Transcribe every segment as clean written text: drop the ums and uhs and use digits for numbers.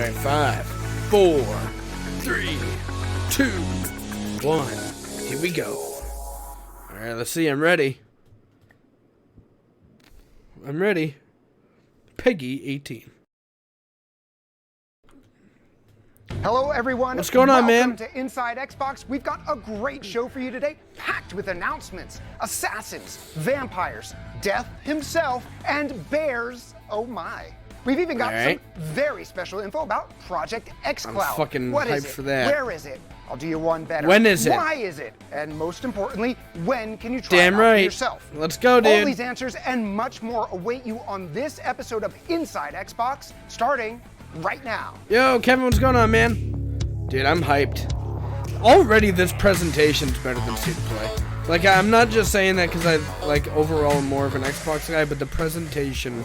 right, 5, 4, 3, 2, 1. Here we go. All right, let's see. I'm ready. I'm ready. Peggy 18. Hello, everyone. What's going on, man? Welcome to Inside Xbox. We've got a great show for you today, packed with announcements, assassins, vampires, death himself, and bears. Oh my. We've even got some very special info about Project xCloud. I'm fucking what is hyped it? for that. Where is it? I'll do you one better. When is it? Why is it? And most importantly, when can you try Damn it out right. for yourself? Let's go, dude. All these answers and much more await you on this episode of Inside Xbox, starting right now. Yo, Kevin, what's going on, man? Dude, I'm hyped. Already, this presentation's better than State of Play. Like, I'm not just saying that because I, like, overall am more of an Xbox guy, but the presentation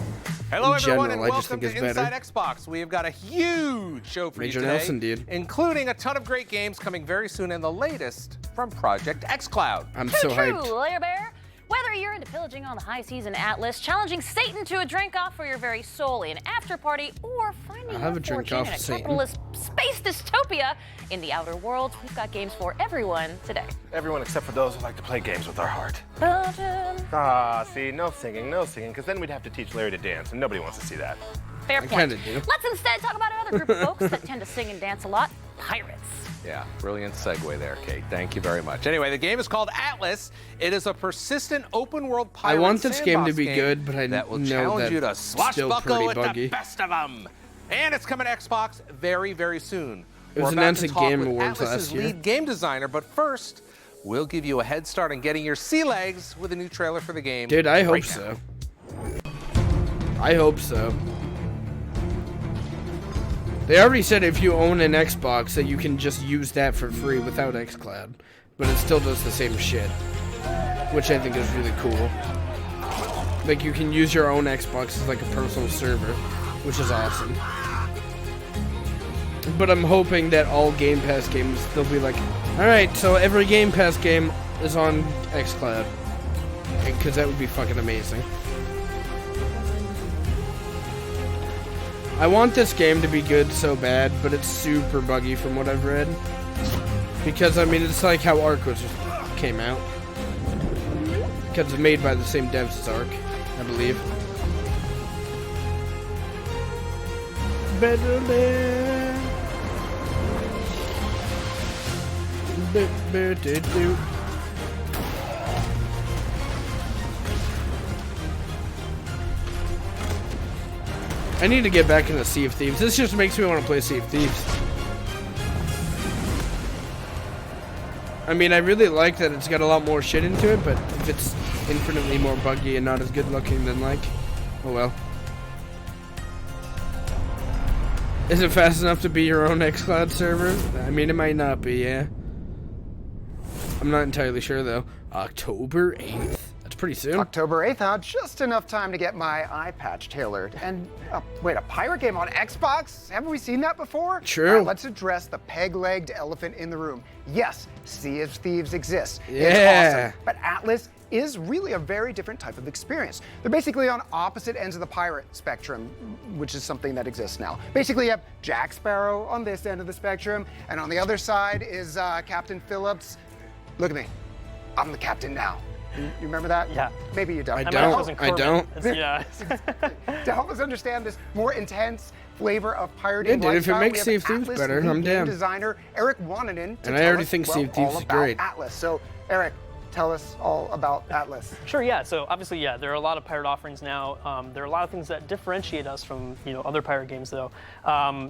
Hello, in general, everyone, and I just welcome think to is Inside better. Xbox. We have got a huge show for Major you today, Nelson, dude. including a ton of great games coming very soon, and the latest from Project xCloud. I'm so hyped. True, Layer Bear. Whether you're into pillaging on the high seas in Atlas, challenging Satan to a drink-off for your very soul in after party, or finding I'll have your a drink fortune off in a with Satan. capitalist space dystopia in the outer world, we've got games for everyone today. Everyone except for those who like to play games with our heart. Ba-dum. See, no singing, because then we'd have to teach Larry to dance, and nobody wants to see that. Fair I point. kinda do. Let's instead talk about another group of folks that tend to sing and dance a lot, pirates. Yeah, brilliant segue there, Kate. Thank you very much. Anyway, the game is called Atlas. It is a persistent open-world pirate I want this game to sandbox be good, but I that will know challenge that you to it's still swashbuckle pretty with buggy. the best of them. And it's coming to Xbox very, very soon. It was We're about announced to at talk Game with Awards Atlas's last year. lead game designer, but first, we'll give you a head start on getting your sea legs with a new trailer for the game. Dude, I hope right so. I hope so. They already said if you own an Xbox that you can just use that for free without xCloud, but it still does the same shit, which I think is really cool. Like, you can use your own Xbox as like a personal server, which is awesome. But I'm hoping that all Game Pass games, they'll be like, alright, so every Game Pass game is on xCloud. Because that would be fucking amazing. I want this game to be good so bad, but it's super buggy from what I've read. Because, I mean, it's like how Ark was came out. Because it's made by the same devs as Ark, I believe. Better than... I need to get back into Sea of Thieves. This just makes me want to play Sea of Thieves. I mean, I really like that it's got a lot more shit into it, but if it's infinitely more buggy and not as good looking, then like, oh well. Is it fast enough to be your own xCloud server? I mean, it might not be, yeah. I'm not entirely sure though. October 8th. That's pretty soon. October 8th, huh? Just enough time to get my eye patch tailored. And wait, a pirate game on Xbox? Haven't we seen that before? True. Let's address the peg-legged elephant in the room. Yes, Sea of Thieves exists. Yeah. It's awesome. But Atlas is really a very different type of experience. They're basically on opposite ends of the pirate spectrum, which is something that exists now. Basically, you have Jack Sparrow on this end of the spectrum, and on the other side is Captain Phillips. Look at me. I'm the captain now. You remember that? Yeah. Maybe you don't. I don't. Yeah. To help us understand this more intense flavor of pirating Yeah, dude, if it lifestyle, makes we have Sea of Thieves Atlas better, lead I'm game down. designer Eric Wananen to And I tell already us, think well, Sea of Thieves all is about great. Atlas. So, Eric, tell us all about Atlas. Sure, yeah. So obviously, yeah, there are a lot of pirate offerings now. There are a lot of things that differentiate us from, other pirate games, though.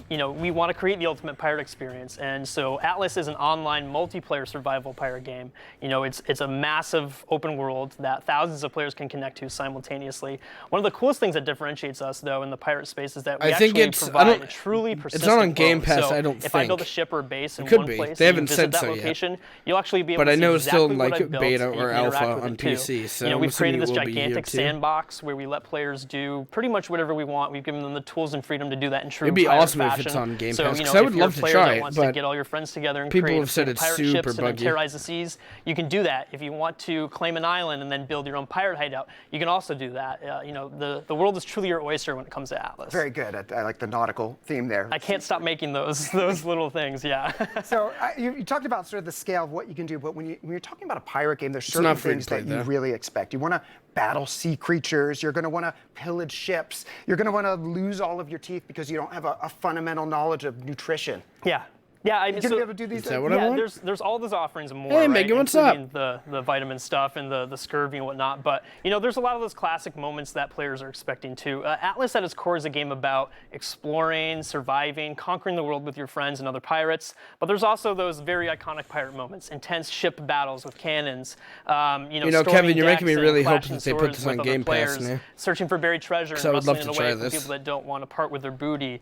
We want to create the ultimate pirate experience, and so Atlas is an online multiplayer survival pirate game. It's a massive open world that thousands of players can connect to simultaneously. One of the coolest things that differentiates us, though, in the pirate space is that we I think actually provide a truly persistent it's not on Game world. Pass, So I don't if I build a think. ship or base in It could one be. place They and haven't you said visit that so yet. location, you'll actually be able But to I see know it's still exactly in, what like, I've built beta and you or can interact alpha with on it too. PC, so I'm we've assuming created this it will be here gigantic too. sandbox where we let players do pretty much whatever we want. We've given them the tools and freedom to do that in true It'd be pirate awesome if fashion. it's on Game So, Pass, you 'cause know, I would if you're love a to player try that it, wants but to get all your friends together and people create have said a it's pirate super ships and then buggy. terrorize the seas, you can do that. If you want to claim an island and then build your own pirate hideout, you can also do that. The world is truly your oyster when it comes to Atlas. Very good. I like the nautical theme there. I can't stop making those little things, yeah. So you talked about sort of the scale of what you can do, but when you're talking about a pirate game, there's certain not free to things play, that you though. really expect. You want to battle sea creatures. You're going to want to pillage ships. You're going to want to lose all of your teeth because you don't have a fundamental knowledge of nutrition. Yeah. Yeah, I mean, You're going to be able to do these that things? what I want? there's all those offerings and more. Hey, right? Megan, what's up? Including the vitamin stuff and the scurvy and whatnot. But there's a lot of those classic moments that players are expecting too. Atlas at its core is a game about exploring, surviving, conquering the world with your friends and other pirates. But there's also those very iconic pirate moments: intense ship battles with cannons. Kevin, storming you're making me decks really and hope clashing that they put swords this on with other Game Pass players, now. searching for buried treasure and I would love rustling to it away try from this. people that don't want to part with their booty.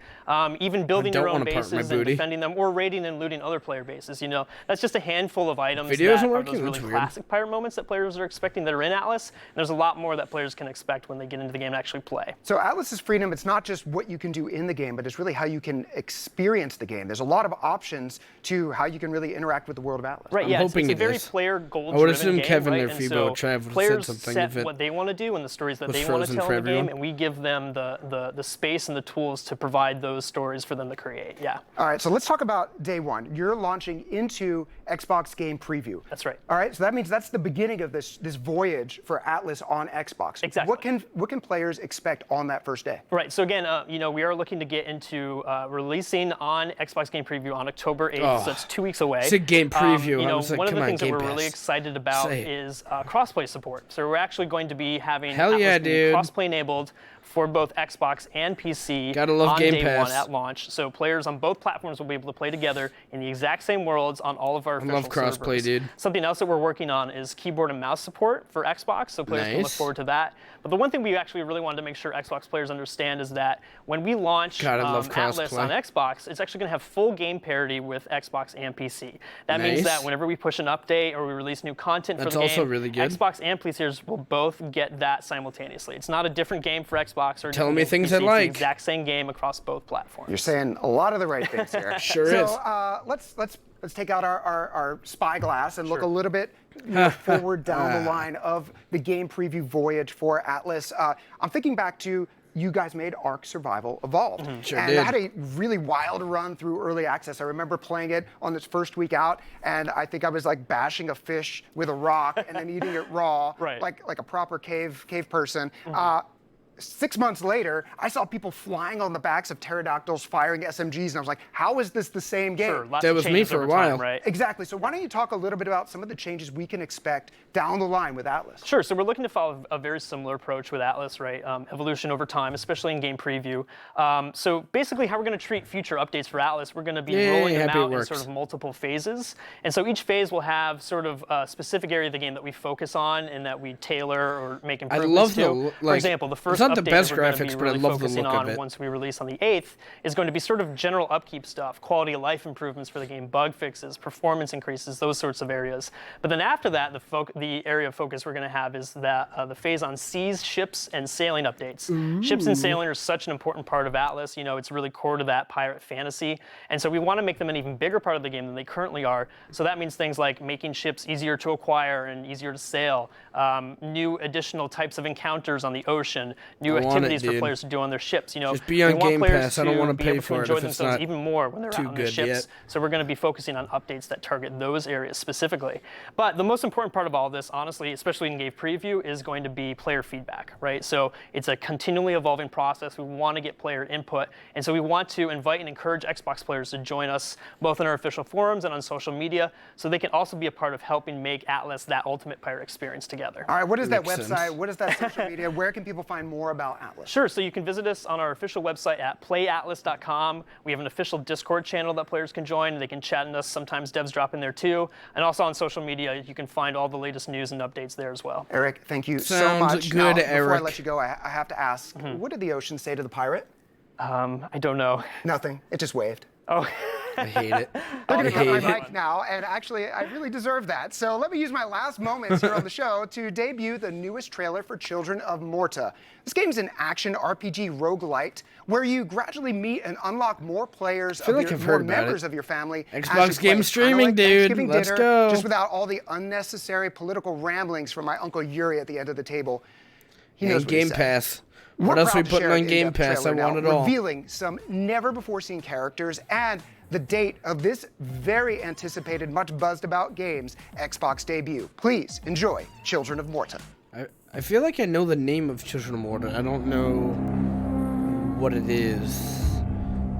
Even building don't your own wanna part with my bases and booty. defending them, or raiding and looting other player bases. That's just a handful of items Video that isn't are working? those really That's weird. classic pirate moments that players are expecting that are in Atlas. And there's a lot more that players can expect when they get into the game and actually play. So Atlas's freedom, it's not just what you can do in the game, but it's really how you can experience the game. There's a lot of options to how you can really interact with the world of Atlas. Right, I'm yeah, it's hoping a it very is. player goal-driven I would assume game, Kevin right? or And Phoebo so or Trav would've said players something set if it what they want to do and the stories that was they want to frozen tell for in the game, everyone. and we give them the space and the tools to provide those stories for them to create. Yeah. All right, so let's talk about day one. You're launching into Xbox Game Preview. That's right. All right, so that means that's the beginning of this voyage for Atlas on Xbox. Exactly. What can players expect on that first day? Right. So again, we are looking to get into releasing on Xbox Game Preview on October 8th. Oh. So that's 2 weeks away. You said Game Preview. I was like, one of come the on, things that Game we're really Pass. excited about Say it. is crossplay support. So we're actually going to be having Hell yeah, Atlas be dude. crossplay enabled for both Xbox and PC Gotta love on Game day Pass. one at launch. So players on both platforms will be able to play together in the exact same worlds on all of our official love crossplay, servers. dude. Something else that we're working on is keyboard and mouse support for Xbox, so players can look Nice. forward to that. But the one thing we actually really wanted to make sure Xbox players understand is that when we launch God, I love Atlas crossplay. on Xbox, it's actually going to have full game parity with Xbox and PC. That means Nice. that whenever we push an update or we release new content That's for the also game, really good. Xbox and PC players will both get that simultaneously. It's not a different game for Xbox or a Telling different me game for things PC. I It's like. the exact same game across both platforms. You're saying a lot of the right things here. Sure so, is. let's take out our spyglass and look a little bit forward down the line of the game preview voyage for Atlas. I'm thinking back to you guys made Ark Survival Evolved. Sure and did. I had a really wild run through early access. I remember playing it on its first week out, and I think I was like bashing a fish with a rock and then eating it raw, Right. like a proper cave person. 6 months later, I saw people flying on the backs of pterodactyls firing SMGs, and I was like, how is this the same game? Sure, lots That of was me changes for a over time, while. right? Exactly. So why don't you talk a little bit about some of the changes we can expect down the line with Atlas? Sure. So we're looking to follow a very similar approach with Atlas, right? Evolution over time, especially in game preview. So basically, how we're going to treat future updates for Atlas, we're going to be Yay, rolling them happy it out in works. sort of multiple phases. And so each phase will have sort of a specific area of the game that we focus on and that we tailor or make improvements love to. the, For like, example, the it's first not the update best that we're going to graphics, be but I really love the focusing look of on it. once we release on the 8th is going to be sort of general upkeep stuff, quality of life improvements for the game, bug fixes, performance increases, those sorts of areas. But then after that, the area of focus we're going to have is that the phase on seas, ships, and sailing updates. Ships and sailing are such an important part of Atlas. It's really core to that pirate fantasy. And so we want to make them an even bigger part of the game than they currently are. So that means things like making ships easier to acquire and easier to sail, new additional types of encounters on the ocean, new I want it, activities for dude. players to do on their ships. Just be on we want Game players Pass. I don't to wanna be pay able to for it enjoy if it's themselves not even more when they're too out on the good ships. yet. So we're going to be focusing on updates that target those areas specifically. But the most important part of all this, honestly, especially in game preview, is going to be player feedback, right? So it's a continually evolving process. We want to get player input. And so we want to invite and encourage Xbox players to join us both in our official forums and on social media so they can also be a part of helping make Atlas that ultimate pirate experience together. All right, what is that Makes website? sense. What is that social media? Where can people find more about Atlas? Sure, so you can visit us on our official website at playatlas.com. We have an official Discord channel that players can join. They can chat in us. Sometimes devs drop in there too. And also on social media, you can find all the latest news and updates there as well. Eric, thank you so Sounds much. good, Now, before I Eric. let you go, I have to ask, what did the ocean say to the pirate? I don't know. Nothing. It just waved. Oh. I hate it. They're going to cut my hate it. mic now, and actually, I really deserve that. So let me use my last moments here on the show to debut the newest trailer for Children of Morta. This game's an action RPG roguelite where you gradually meet and unlock more players, feel like I've more heard about members it. of your family. as Xbox you play. game Kinda streaming, like dude. Thanksgiving Let's dinner, go. Just without all the unnecessary political ramblings from my Uncle Yuri at the end of the table. He knows And what he Game said. Pass. We're What else proud we to putting share on an Game in-depth Pass? I trailer want now, it all. revealing some never-before-seen characters and the date of this very anticipated, much buzzed about game's Xbox debut. Please enjoy Children of Morta. I feel like I know the name of Children of Morta. I don't know what it is.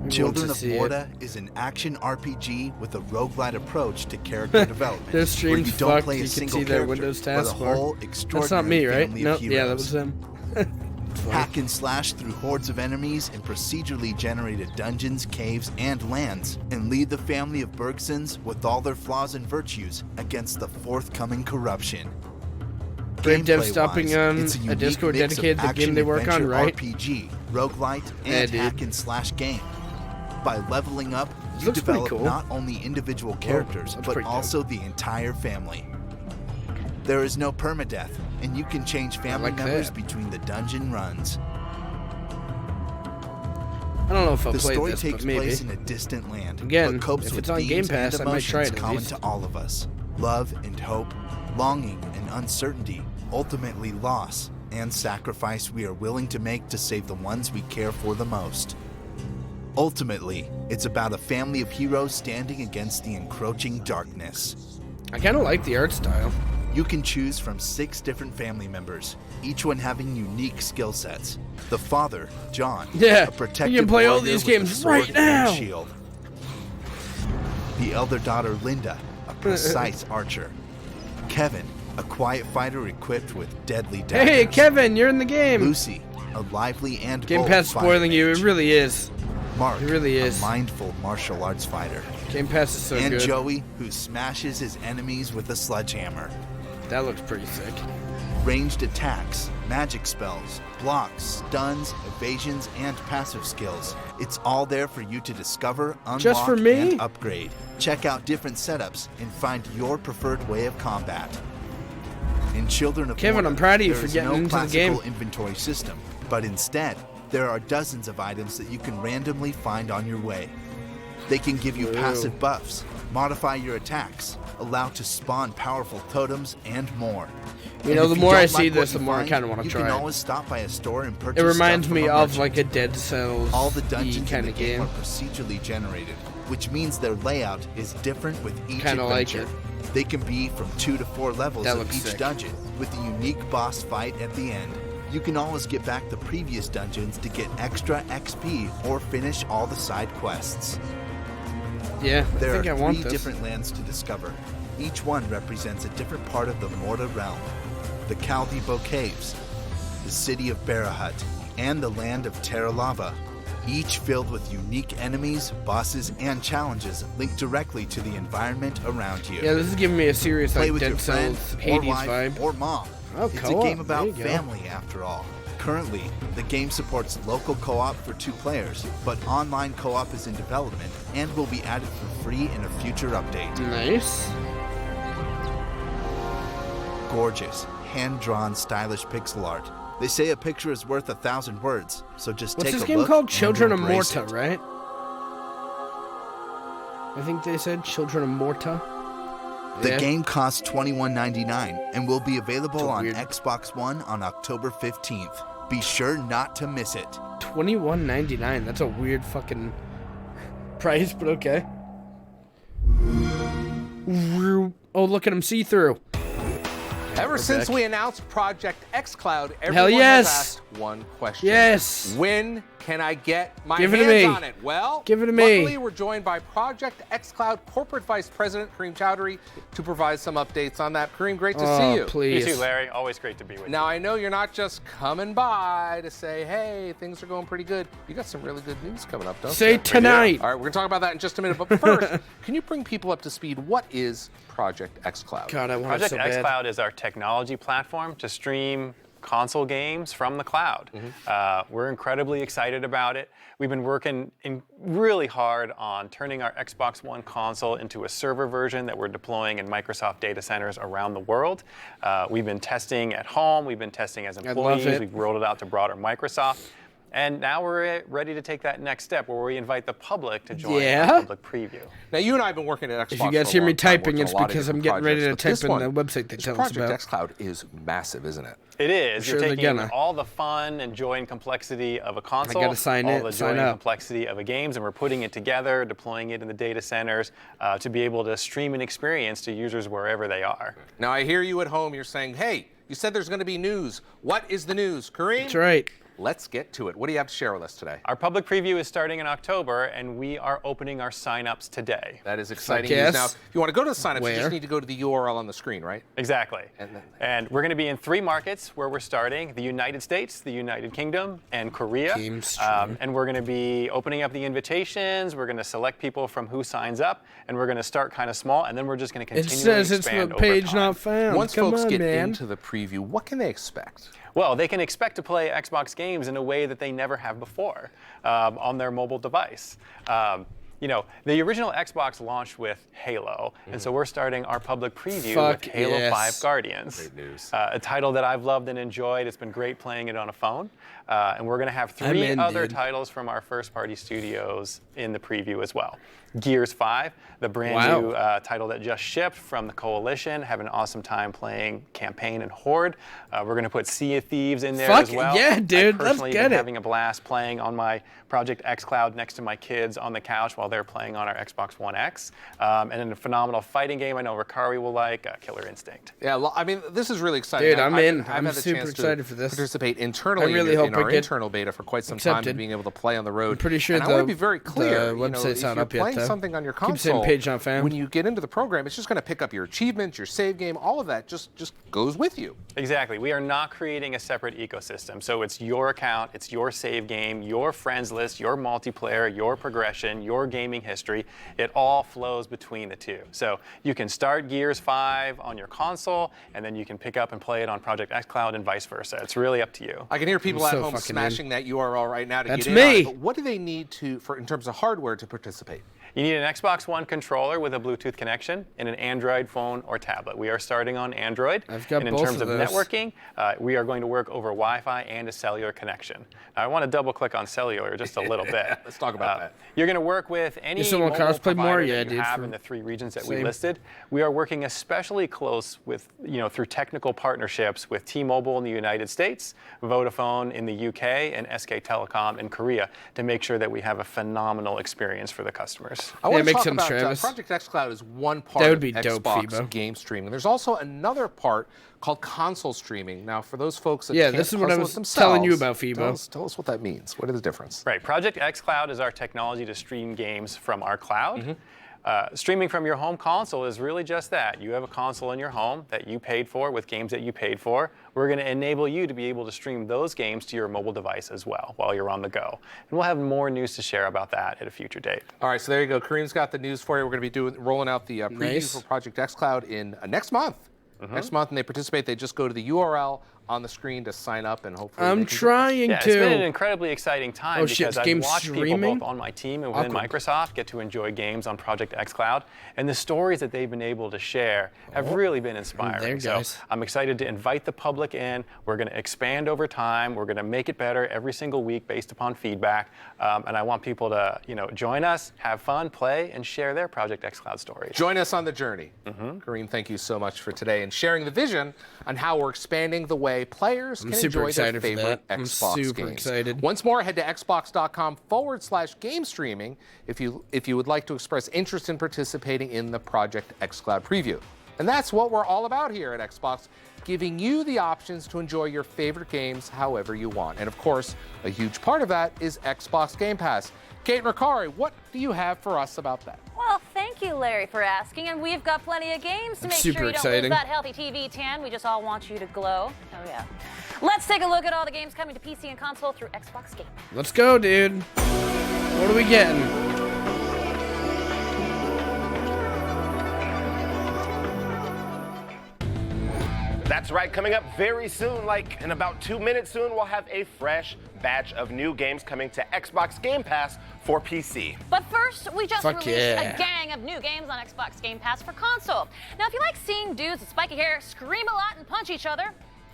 Maybe Children once I of see it. Morta is an action RPG with a roguelite approach to character development. Their where stream's you don't fucked. play You a can single see their character, Windows but a taskbar. whole That's not me, right? extraordinary Nope. family Yeah, of that was heroes. them. Hack and slash through hordes of enemies in procedurally generated dungeons, caves, and lands, and lead the family of Bergsons with all their flaws and virtues against the forthcoming corruption. Brave Dev Gameplay-wise, stopping on it's a unique Discord mix of dedicated to the game they work on, action-adventure right? RPG, roguelite, Yeah, and dude. hack and slash game. By leveling up, you looks pretty develop cool. not only individual characters, that's but pretty dope. also the entire family. There is no permadeath, and you can change family like members that. between the dungeon runs. I don't know if I'll The play story this, takes but maybe. place in a distant land, Again, but copes if with it's on themes Game Pass, and I might try emotions it at common least. to all of us. Love and hope, longing and uncertainty, ultimately loss and sacrifice we are willing to make to save the ones we care for the most. Ultimately, it's about a family of heroes standing against the encroaching darkness. I kind of like the art style. You can choose from 6 different family members, each one having unique skill sets. The father, John, Yeah, a protective you can play all warrior these with a games sword right and now. shield. The elder daughter, Linda, a precise archer. Kevin, a quiet fighter equipped with deadly daggers. Hey, Kevin, you're in the game. Lucy, a lively and Game bold Pass spoiling fighter you. It mage. really is. Mark, it really is. a mindful martial arts fighter. Game Pass is so and good. Joey, who smashes his enemies with a sledgehammer. That looks pretty sick. Ranged attacks, magic spells, blocks, stuns, evasions, and passive skills. It's all there for you to discover, unlock, Just for me? and upgrade. Check out different setups and find your preferred way of combat. In Children of Kevin, Morta, I'm proud of you there for is getting no into the classical game. inventory system, but instead, there are dozens of items that you can randomly find on your way. They can give you Whoa. passive buffs, modify your attacks, allow to spawn powerful totems, and more. You know, And the if more I don't see like what this, the you more I find, kinda wanna You try can it. always stop by a store and purchase It reminds stuff me from a of merchant. like a Dead Cells All the dungeons in kind the of game game. are procedurally generated, which means their layout is different with each Kinda like adventure. They can be from 2 to 4 levels That of looks each sick. dungeon, with a unique boss fight at the end. You can always get back the previous dungeons to get extra XP or finish all the side quests. Yeah, I There think I are want 3 this. different lands to discover. Each one represents a different part of the Morta realm. The Caldibo Caves, the city of Barahut, and the land of Terra Lava. Each filled with unique enemies, bosses, and challenges linked directly to the environment around you. Yeah, this is giving me a serious Play like with your Dead friend, Cells or Hades wife, vibe. or mom. Oh, It's a co-op. game There about you go. family, after all. Currently, the game supports local co-op for 2 players, but online co-op is in development and will be added for free in a future update. Nice. Gorgeous, hand-drawn, stylish pixel art. They say a picture is worth 1,000 words, so just What's take this a game look called? and Children of embrace Morta, it. right? I think they said Children of Morta. The Yeah. game costs $21.99 and will be available on weird- Xbox One on October 15th. Be sure not to miss it. $21.99. That's a weird fucking price, but okay. Oh, look at him see through. Ever since back. we announced Project xCloud, Hell everyone yes. has asked one question. Yes. When can I get my Give it to hands me. on it? Well, Give it to me. luckily we're joined by Project xCloud Corporate Vice President Kareem Chowdhury to provide some updates on that. Kareem, great to see you. You Please. too, Larry. Always great to be with Now, I know you're not just coming by to say, hey, things are going pretty good. You got some really good news coming up, don't you? Say tonight. All right, we're going to talk about that in just a minute. But first, can you bring people up to speed? What is Project xCloud? God, I want it Project so bad. xCloud is our technology platform to stream console games from the cloud. We're incredibly excited about it. We've been working really hard on turning our Xbox One console into a server version that we're deploying in Microsoft data centers around the world. We've been testing at home. We've been testing as employees. We've rolled it out to broader Microsoft. And now we're ready to take that next step where we invite the public to join our public preview. Now, you and I have been working at Xbox. If you guys hear me typing, it's because I'm getting ready to projects, type in the website they tell us Project about. xCloud is massive, isn't it? It is. Sure You're they're taking gonna. all the fun and joy and complexity of a console, gotta sign all in, the joy sign and up. complexity of a games, and we're putting it together, deploying it in the data centers to be able to stream an experience to users wherever they are. Now, I hear you at home. You're saying, hey, you said there's going to be news. What is the news, Kareem? That's right. Let's get to it. What do you have to share with us today? Our public preview is starting in October, and we are opening our signups today. That is exciting Yes. news. Now, if you want to go to the signups, you Where? just need to go to the URL on the screen, right? Exactly. And then- And we're going to be in 3 markets where we're starting: the United States, the United Kingdom, and Korea. Game stream. And we're going to be opening up the invitations. We're going to select people from who signs up, and we're going to start kind of small, and then we're just going to It continue says to it's expand the over page time. not found. Once Come folks on, get man. into the preview, what can they expect? Well, they can expect to play Xbox games in a way that they never have before on their mobile device. You know, the original Xbox launched with Halo, and so we're starting our public preview with Halo yes. 5 Guardians. Great news. A title that I've loved and enjoyed. It's been great playing it on a phone. And we're going to have 3 in, other dude. titles from our first-party studios in the preview as well. Gears 5, the brand Wow. new title that just shipped from the Coalition. Have an awesome time playing Campaign and Horde. We're going to put Sea of Thieves in there Fuck as well. yeah, dude, I've let's personally get been it. having a blast playing on my Project xCloud next to my kids on the couch while they're playing on our Xbox One X. And then a phenomenal fighting game I know Ricari will like, Killer Instinct. Yeah, I mean, this is really exciting. Dude, I'm in. I've I'm had the super chance excited to for this. participate internally I really in hope I our get internal beta for quite some time accepted. and being able to play on the road. I'm pretty sure and I want to the- be very clear. the you know, website's if not you're up yet, playing though. something on your Keep saying console, page not found. when you get into the program, it's just going to pick up your achievements, your save game, all of that just goes with you. Exactly. We are not creating a separate ecosystem. So it's your account, it's your save game, your friends list, your multiplayer, your progression, your gaming history. It all flows between the two. So you can start Gears 5 on your console, and then you can pick up and play it on Project xCloud and vice versa. It's really up to you. I can hear people I'm at so home fucking smashing that URL right now to That's get in on me. it. But what do they need in terms of hardware to participate? You need an Xbox One controller with a Bluetooth connection and an Android phone or tablet. We are starting on Android. I've got and in both terms of of those. networking, we are going to work over Wi-Fi and a cellular connection. Now, I want to double click on cellular just a little bit. Let's talk about that. You're going to work with any still want mobile cosplay more? provider Yeah, that you dude, have for- in the 3 regions that same. we listed. We are working especially close with, through technical partnerships with T-Mobile in the United States, Vodafone in the UK, and SK Telecom in Korea to make sure that we have a phenomenal experience for the customers. I want to make talk some, about Travis. Project xCloud is one part That would of be dope, Xbox Phoebo. game streaming. There's also another part called console streaming. Now, for those folks that Yeah, can't this is what I puzzle was it telling you themselves, about, Phoebo. Tell us what that means. What is the difference? Right, Project xCloud is our technology to stream games from our cloud. Streaming from your home console is really just that. You have a console in your home that you paid for with games that you paid for. We're going to enable you to be able to stream those games to your mobile device as well while you're on the go. And we'll have more news to share about that at a future date. All right, so there you go. Kareem's got the news for you. We're going to be rolling out the preview Nice. for Project xCloud in next month. Next month, and they participate. They just go to the URL on the screen to sign up, and hopefully I'm they can- trying Yeah, it's been an to. incredibly exciting time Oh, shit, because it's I've game watched people streaming? both on my team and within Awkward. Microsoft get to enjoy games on Project xCloud, and the stories that they've been able to share have really been inspiring. there, guys. So I'm excited to invite the public in. We're going to expand over time. We're going to make it better every single week based upon feedback, and I want people to join us, have fun, play, and share their Project xCloud stories. Join us on the journey. Kareem, thank you so much for today and sharing the vision on how we're expanding the way players can super enjoy their excited for favorite that. I'm Xbox super games. excited. Once more, head to xbox.com/game streaming if you would like to express interest in participating in the Project xCloud preview. And that's what we're all about here at Xbox, giving you the options to enjoy your favorite games however you want. And of course, a huge part of that is Xbox Game Pass. Kate and Ricari, what do you have for us about that? Well, thank you, Larry, for asking. And we've got plenty of games to make super sure you don't exciting. lose that healthy TV tan. We just all want you to glow. Oh, yeah. Let's take a look at all the games coming to PC and console through Xbox Game Pass. Let's go, dude. What are we getting? That's That's right, coming up very soon, like in about 2 minutes soon, we'll have a fresh batch of new games coming to Xbox Game Pass for PC. But first, we just Fuck released yeah. a gang of new games on Xbox Game Pass for console. Now, if you like seeing dudes with spiky hair scream a lot and punch each other,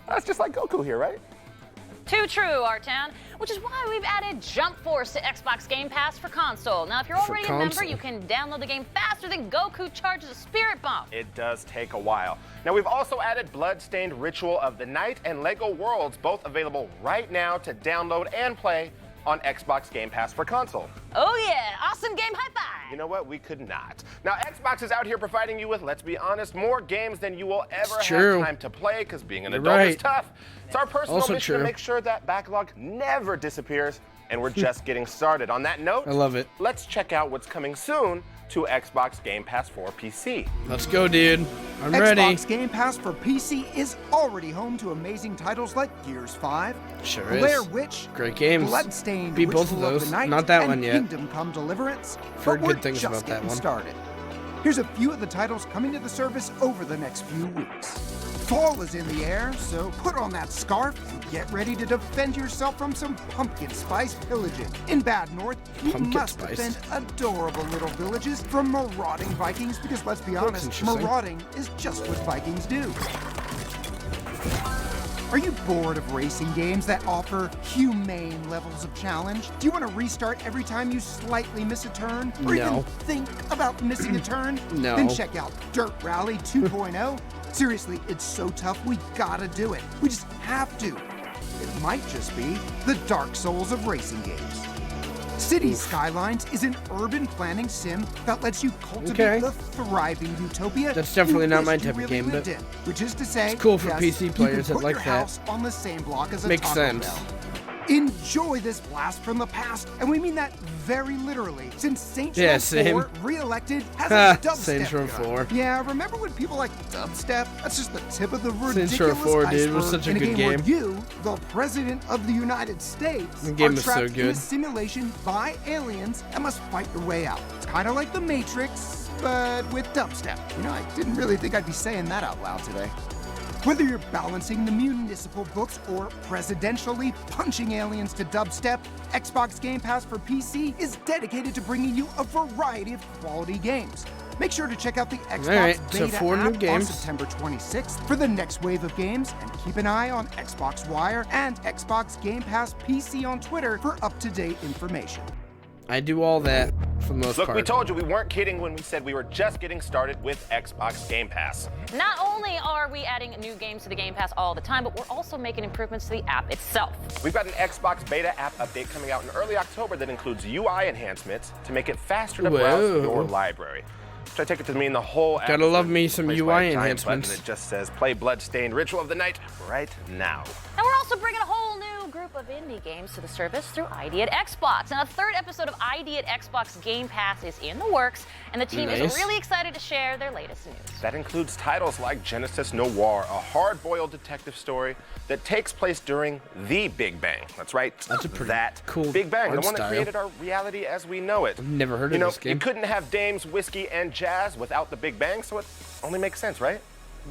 That's just like Goku here, right? too true, R-Town, which is why we've added Jump Force to Xbox Game Pass for console. Now, if you're For already a member, console. you can download the game faster than Goku charges a spirit bomb. It does take a while. Now, we've also added Bloodstained Ritual of the Night and LEGO Worlds, both available right now to download and play on Xbox Game Pass for console. Oh yeah, awesome game, high five! You know what? We could not. Now, Xbox is out here providing you with, let's be honest, more games than you will ever have true. time to play, because being an You're adult is right. tough. It's our personal Also mission to true. make sure that backlog never disappears, and we're just getting started. On that note, I love it. let's check out what's coming soon to Xbox Game Pass for PC. Let's go, dude. I'm ready. Xbox Game Pass for PC is already home to amazing titles like Gears 5, Sure Blair is. Witch, Great games. Bloodstained Beat both of Ritual those. the Night, Not that and one yet. Kingdom Come Deliverance. Heard but we're good things just about that getting one. started. Here's a few of the titles coming to the service over the next few weeks. Fall is in the air, so put on that scarf and get ready to defend yourself from some pumpkin spice pillaging. In Bad North, you Pumpkin must spice. defend adorable little villages from marauding Vikings because let's be honest, interesting. marauding is just what Vikings do. Are you bored of racing games that offer humane levels of challenge? Do you want to restart every time you slightly miss a turn? Or even No. think about missing a turn? No. Then check out Dirt Rally 2.0. Seriously, it's so tough, we gotta do it. We just have to. It might just be the Dark Souls of racing games. Cities Skylines is an urban planning sim that lets you cultivate Okay. the thriving utopia. That's definitely you not my wished you type of really game, lived but in, which is to say, it's cool for yes, PC players you that can put like your that. house on the same block as a Makes Taco sense. Bell. Enjoy this blast from the past, and we mean that very literally, since Saints Yeah, Row same. 4 re-elected has Ha, a dubstep Saints Row gun. 4. Yeah, remember when people like dubstep? That's just the tip of the ridiculous Saints Row 4, dude, iceberg was such a in good game where game. you, the President of the United States, The game are is so trapped in a good. simulation by aliens and must fight your way out. It's kind of like The Matrix, but with dubstep. You know, I didn't really think I'd be saying that out loud today. Whether you're balancing the municipal books or presidentially punching aliens to dubstep, Xbox Game Pass for PC is dedicated to bringing you a variety of quality games. Make sure to check out the Xbox Alright, so Beta 4 new app on games. September 26th for the next wave of games, and keep an eye on Xbox Wire and Xbox Game Pass PC on Twitter for up-to-date information. I do all that for the most Look, part. we told you we weren't kidding when we said we were just getting started with Xbox Game Pass. Not only are we adding new games to the Game Pass all the time, but we're also making improvements to the app itself. We've got an Xbox Beta app update coming out in early October that includes UI enhancements to make it faster to browse Whoa. your library. So I take it to mean the whole app. Gotta is love me some replaced by a UI giant enhancements. button that just says play Bloodstained Ritual of the Night right now. And we're also bringing a whole new group of indie games to the service through ID at Xbox. And a third episode of ID at Xbox Game Pass is in the works, and the team is Nice. really excited to share their latest news. That includes titles like Genesis Noir, a hard-boiled detective story that takes place during the Big Bang. That's right, That's a pretty that cool Big Bang, the art one that style. created our reality as we know it. I've never heard You of know, this game. you couldn't have dames, whiskey, and jazz without the Big Bang, so it only makes sense, right?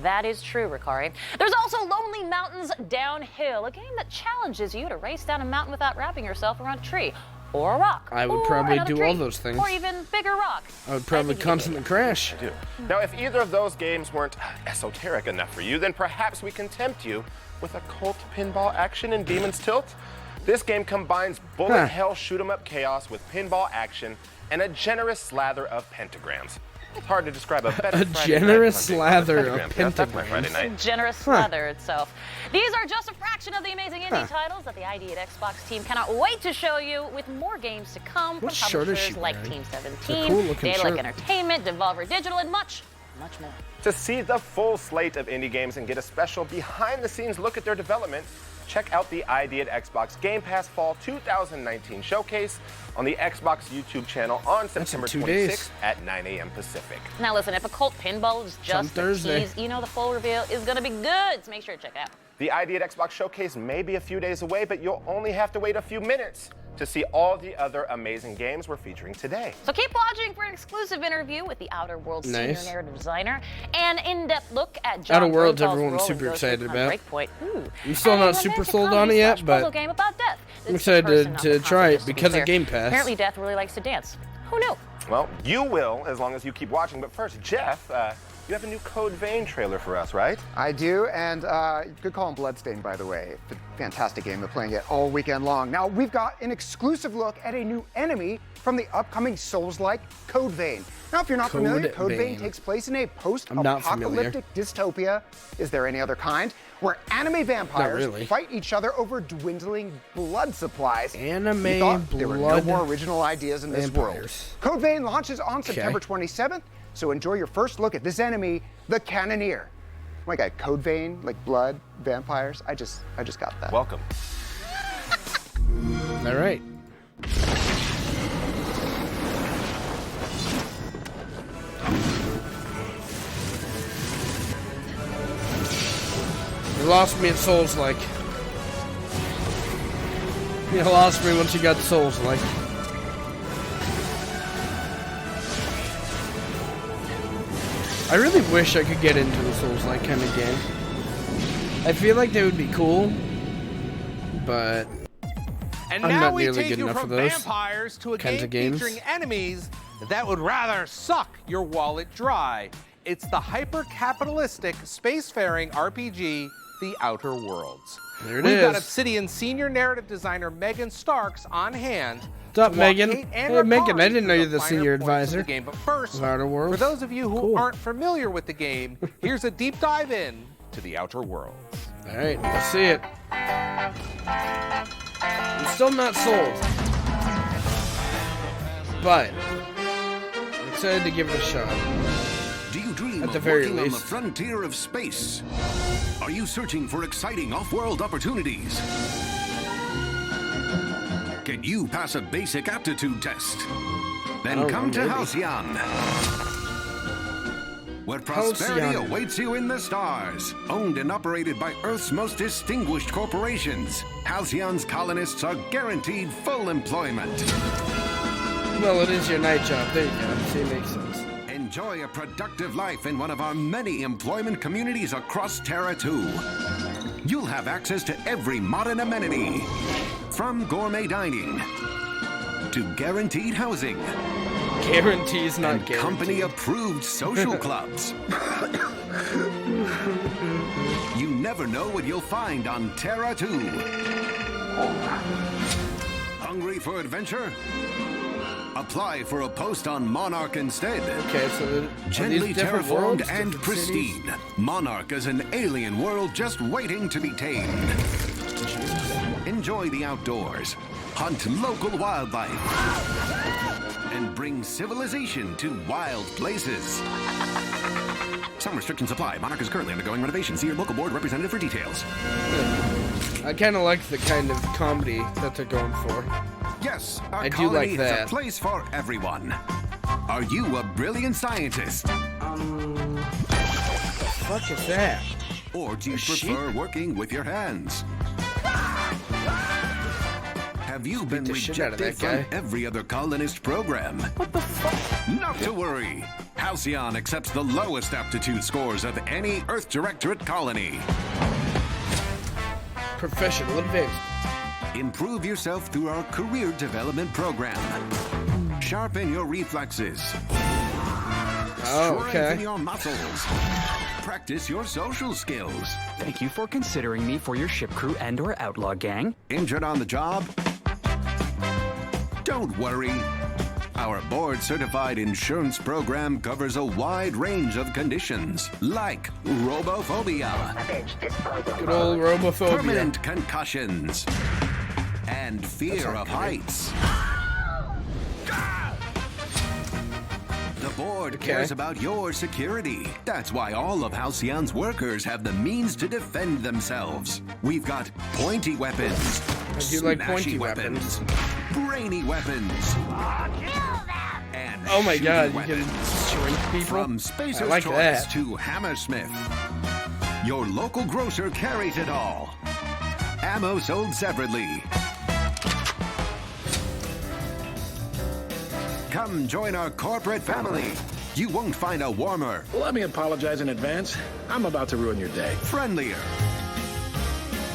That is true, Ricari. There's also Lonely Mountains Downhill, a game that challenges you to race down a mountain without wrapping yourself around a tree or a rock. I would or probably another do all tree, those things. Or even bigger rock. I would probably think you can do constantly it. crash. Do. Now, if either of those games weren't esoteric enough for you, then perhaps we can tempt you with a cult pinball action in Demon's Tilt. This game combines bullet Huh. hell shoot 'em up chaos with pinball action and a generous slather of pentagrams. It's hard to describe a better A Friday night generous hunting slather with of pentagrams. That's my Friday pentagrams. night. Generous leather itself. These are just a fraction of the amazing indie titles that the ID at Xbox team cannot wait to show you, with more games to come from What shirt is she publishers like wearing? Team It's a 17, cool-looking Daedalic shirt. Entertainment, Devolver Digital, and much, much more. To see the full slate of indie games and get a special behind-the-scenes look at their development, check out the ID at Xbox Game Pass Fall 2019 Showcase on the Xbox YouTube channel on September 2 26th days. at 9 a.m. Pacific. Now listen, if a cult pinball is Some just the Thursday. tease, you know the full reveal is going to be good, so make sure to check it out. The ID at Xbox Showcase may be a few days away, but you'll only have to wait a few minutes to see all the other amazing games we're featuring today. So keep watching for an exclusive interview with the Outer Worlds Nice. senior narrative designer, an in-depth look at Outer John Worlds, Bernthal's everyone's role super in Ghost excited Recon about. Breakpoint. Ooh. I'm still And a not super romantic sold on it comedy yet, slash but puzzle game about death. I'm This excited person, not to the try it concept, just to be because of clear. Game Pass. Apparently, Death really likes to dance. Who knew? Well, you will as long as you keep watching. But first, Jeff, you have a new Code Vein trailer for us, right? I do, and good call on Bloodstained, by the way. Fantastic game. They're playing it all weekend long. Now, we've got an exclusive look at a new enemy from the upcoming Souls-like Code Vein. Now, if you're not familiar, Code Vein takes place in a post-apocalyptic dystopia. Is there any other kind? Where anime vampires fight each other over dwindling blood supplies. Anime We thought there were no blood more original ideas in this world. vampires. Code Vein launches on September 27th, so enjoy your first look at this enemy, the Cannoneer. Oh my God, Code Vein, like blood, vampires. I just got that. Welcome. All right. You lost me at Souls-like. You lost me once you got Souls-like. I really wish I could get into the Souls-like kind of game. I feel like they would be cool, but And I'm now not we nearly take good you enough from for those vampires to a kinds game of games. featuring enemies that would rather suck your wallet dry. It's the hyper-capitalistic spacefaring RPG, The Outer Worlds. There it We've got is. Obsidian senior narrative designer Megan Starks on hand. What's up, to walk Megan? Kate and Hey, Megan, Ricari I didn't know through you're the finer senior points of advisor the game. But first, of Outer Worlds. for those of you who Cool. aren't familiar with the game, here's a deep dive in to The Outer Worlds. All right, let's see it. I'm still not sold, but I'm excited to give it a shot. Do you dream At the of very working on the least. frontier of space? Are you searching for exciting off-world opportunities? Can you pass a basic aptitude test? Then Oh, come to maybe. Halcyon, where prosperity Halcyon. awaits you in the stars. Owned and operated by Earth's most distinguished corporations, Halcyon's colonists are guaranteed full employment. Well, it is your night job. There you go. See, it makes sense. Enjoy a productive life in one of our many employment communities across Terra 2. You'll have access to every modern amenity, from gourmet dining to guaranteed housing Guarantees not and guaranteed. company-approved social clubs. You never know what you'll find on Terra 2. Hungry for adventure? Apply for a post on Monarch instead. Okay, so are Gently these different terraformed worlds, and different cities? pristine, Monarch is an alien world just waiting to be tamed. Enjoy the outdoors, hunt local wildlife, and bring civilization to wild places. Some restrictions apply. Monarch is currently undergoing renovation. See your local board representative for details. I kind of like the kind of comedy that they're going for. Yes, our I do colony like is that. a place for everyone. Are you a brilliant scientist? Fuck is that? Or do you A sheep? prefer working with your hands? Have you been the shit out of rejected that from guy. every other colonist program? What the fuck? Not to worry. Halcyon accepts the lowest aptitude scores of any Earth Directorate colony. Professional advanced. Improve yourself through our career development program. Sharpen your reflexes. Oh, Strengthen okay. your muscles. Practice your social skills. Thank you for considering me for your ship crew and/or outlaw gang. Injured on the job? Don't worry. Our board-certified insurance program covers a wide range of conditions, like robophobia, Good old robophobia. permanent concussions, and fear of heights. The board cares about your security. That's why all of Halcyon's workers have the means to defend themselves. We've got pointy weapons, I do like smashy pointy weapons, brainy weapons, and Oh my god, shooty you can weapons. shrink people? From I Spacer's like Choice that. to Hammersmith, your local grocer carries it all. Ammo sold separately. Come join our corporate family. You won't find a warmer, Let me apologize in advance. I'm about to ruin your day. friendlier,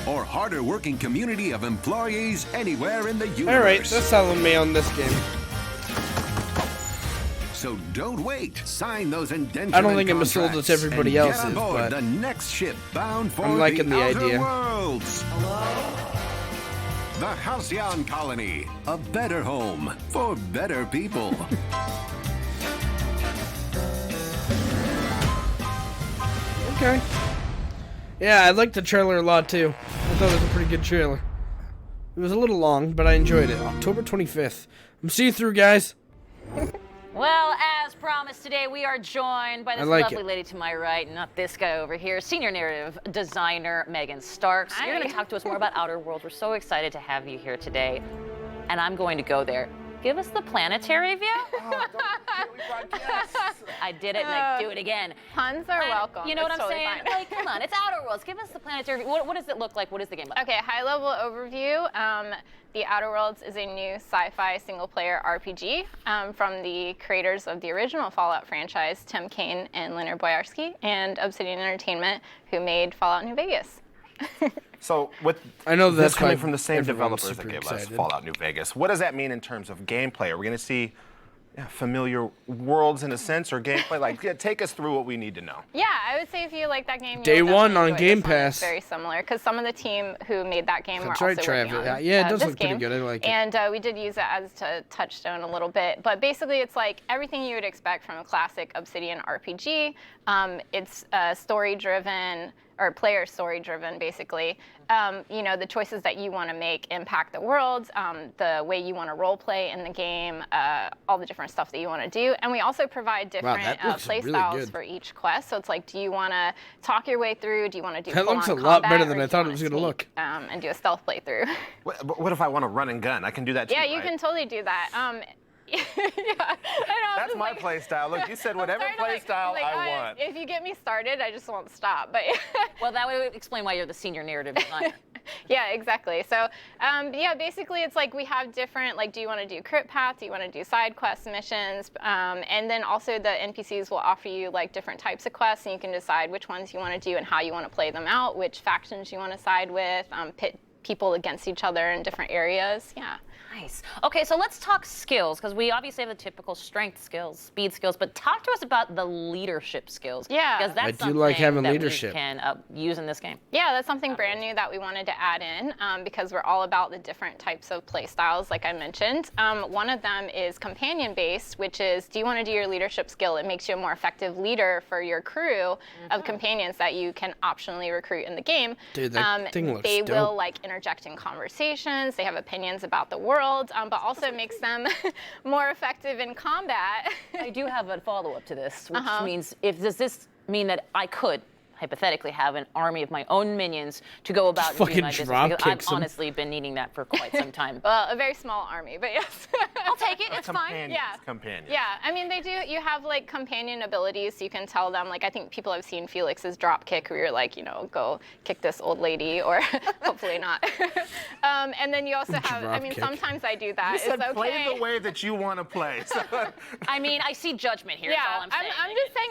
or harder working community of employees anywhere in the universe. All right, that's selling me on this game. So don't wait. Sign those indenture I don't think I'm as sold as everybody else get is, aboard but the next ship bound for I'm liking the outer idea. worlds. The Halcyon Colony, a better home for better people. Okay. Yeah, I liked the trailer a lot too. I thought it was a pretty good trailer. It was a little long, but I enjoyed it. October 25th. I'm see-through, guys. Well, as promised today, we are joined by this like lovely it. lady to my right, not this guy over here, senior narrative designer Megan Starks. You're going to talk to us more about Outer Worlds. We're so excited to have you here today, and I'm going to go there. Give us the planetary view. I did it, and I do it again. Puns are welcome. You know what It's I'm totally saying? fine. Like, come on, it's Outer Worlds. Give us the planetary view. What does it look like? What is the game like? Okay, high-level overview. The Outer Worlds is a new sci-fi single-player RPG from the creators of the original Fallout franchise, Tim Kaine and Leonard Boyarsky, and Obsidian Entertainment, who made Fallout New Vegas. So with I know this that's coming why from the same everyone's developers that super gave us excited. Fallout New Vegas, what does that mean in terms of gameplay? Are we going to see familiar worlds in a sense, or gameplay? Like, take us through what we need to know. Yeah, I would say if you like that game, Day you'll one definitely on enjoy Game this one. It's Pass. very similar, because some of the team who made that game That's were right, also working Travis. on Yeah, it does this look pretty game. good. I like it. And we did use it as a touchstone a little bit, but basically it's like everything you would expect from a classic Obsidian RPG. It's story-driven, or player story-driven, basically. You know, the choices that you want to make impact the world, the way you want to role play in the game, all the different stuff that you want to do. And we also provide different that looks play really styles good. for each quest. So it's like, do you want to talk your way through? Do you want to do That looks full-on a lot combat, better than or I do thought you it was wanna gonna sneak, and do a stealth playthrough? What if I want to run and gun? I can do that too, Yeah, you right? can totally do that. Yeah, I know. That's my play style. Look, you said whatever play style I want. If you get me started, I just won't stop. But Well, that would explain why you're the senior narrative designer. yeah, exactly. So yeah, basically it's like we have different, like, do you want to do crit paths? Do you want to do side quest missions? And then also the NPCs will offer you like different types of quests, and you can decide which ones you want to do and how you want to play them out, which factions you want to side with, pit people against each other in different areas. Yeah. Nice. Okay, so let's talk skills, because we obviously have the typical strength skills, speed skills, but talk to us about the leadership skills. Yeah. Because that's I do something like having that leadership. we can use in this game. Yeah, that's something brand new that we wanted to add in because we're all about the different types of play styles, like I mentioned. One of them is companion-based, which is, do you want to do your leadership skill? It makes you a more effective leader for your crew of companions that you can optionally recruit in the game. Dude, that thing looks They dope. will like interject in conversations. They have opinions about the world, but also makes them more effective in combat. I do have a follow-up to this, which means, does this mean that I could hypothetically have an army of my own minions to go about and do fucking my business? drop Because I've kicks 'em. honestly been needing that for quite some time. Well, a very small army, but yes. I'll take it. It's fine. Companions, Yeah. companions. Yeah, I mean, they do. You have like companion abilities, so you can tell them. Like, I think people have seen Felix's drop kick, where you're like, you know, go kick this old lady, or hopefully not. And then you also have. I mean, Drop kick. sometimes I do that. You said It's okay. play the way that you want to play. So, I mean, I see judgment here. Yeah, That's all I'm saying. I'm just saying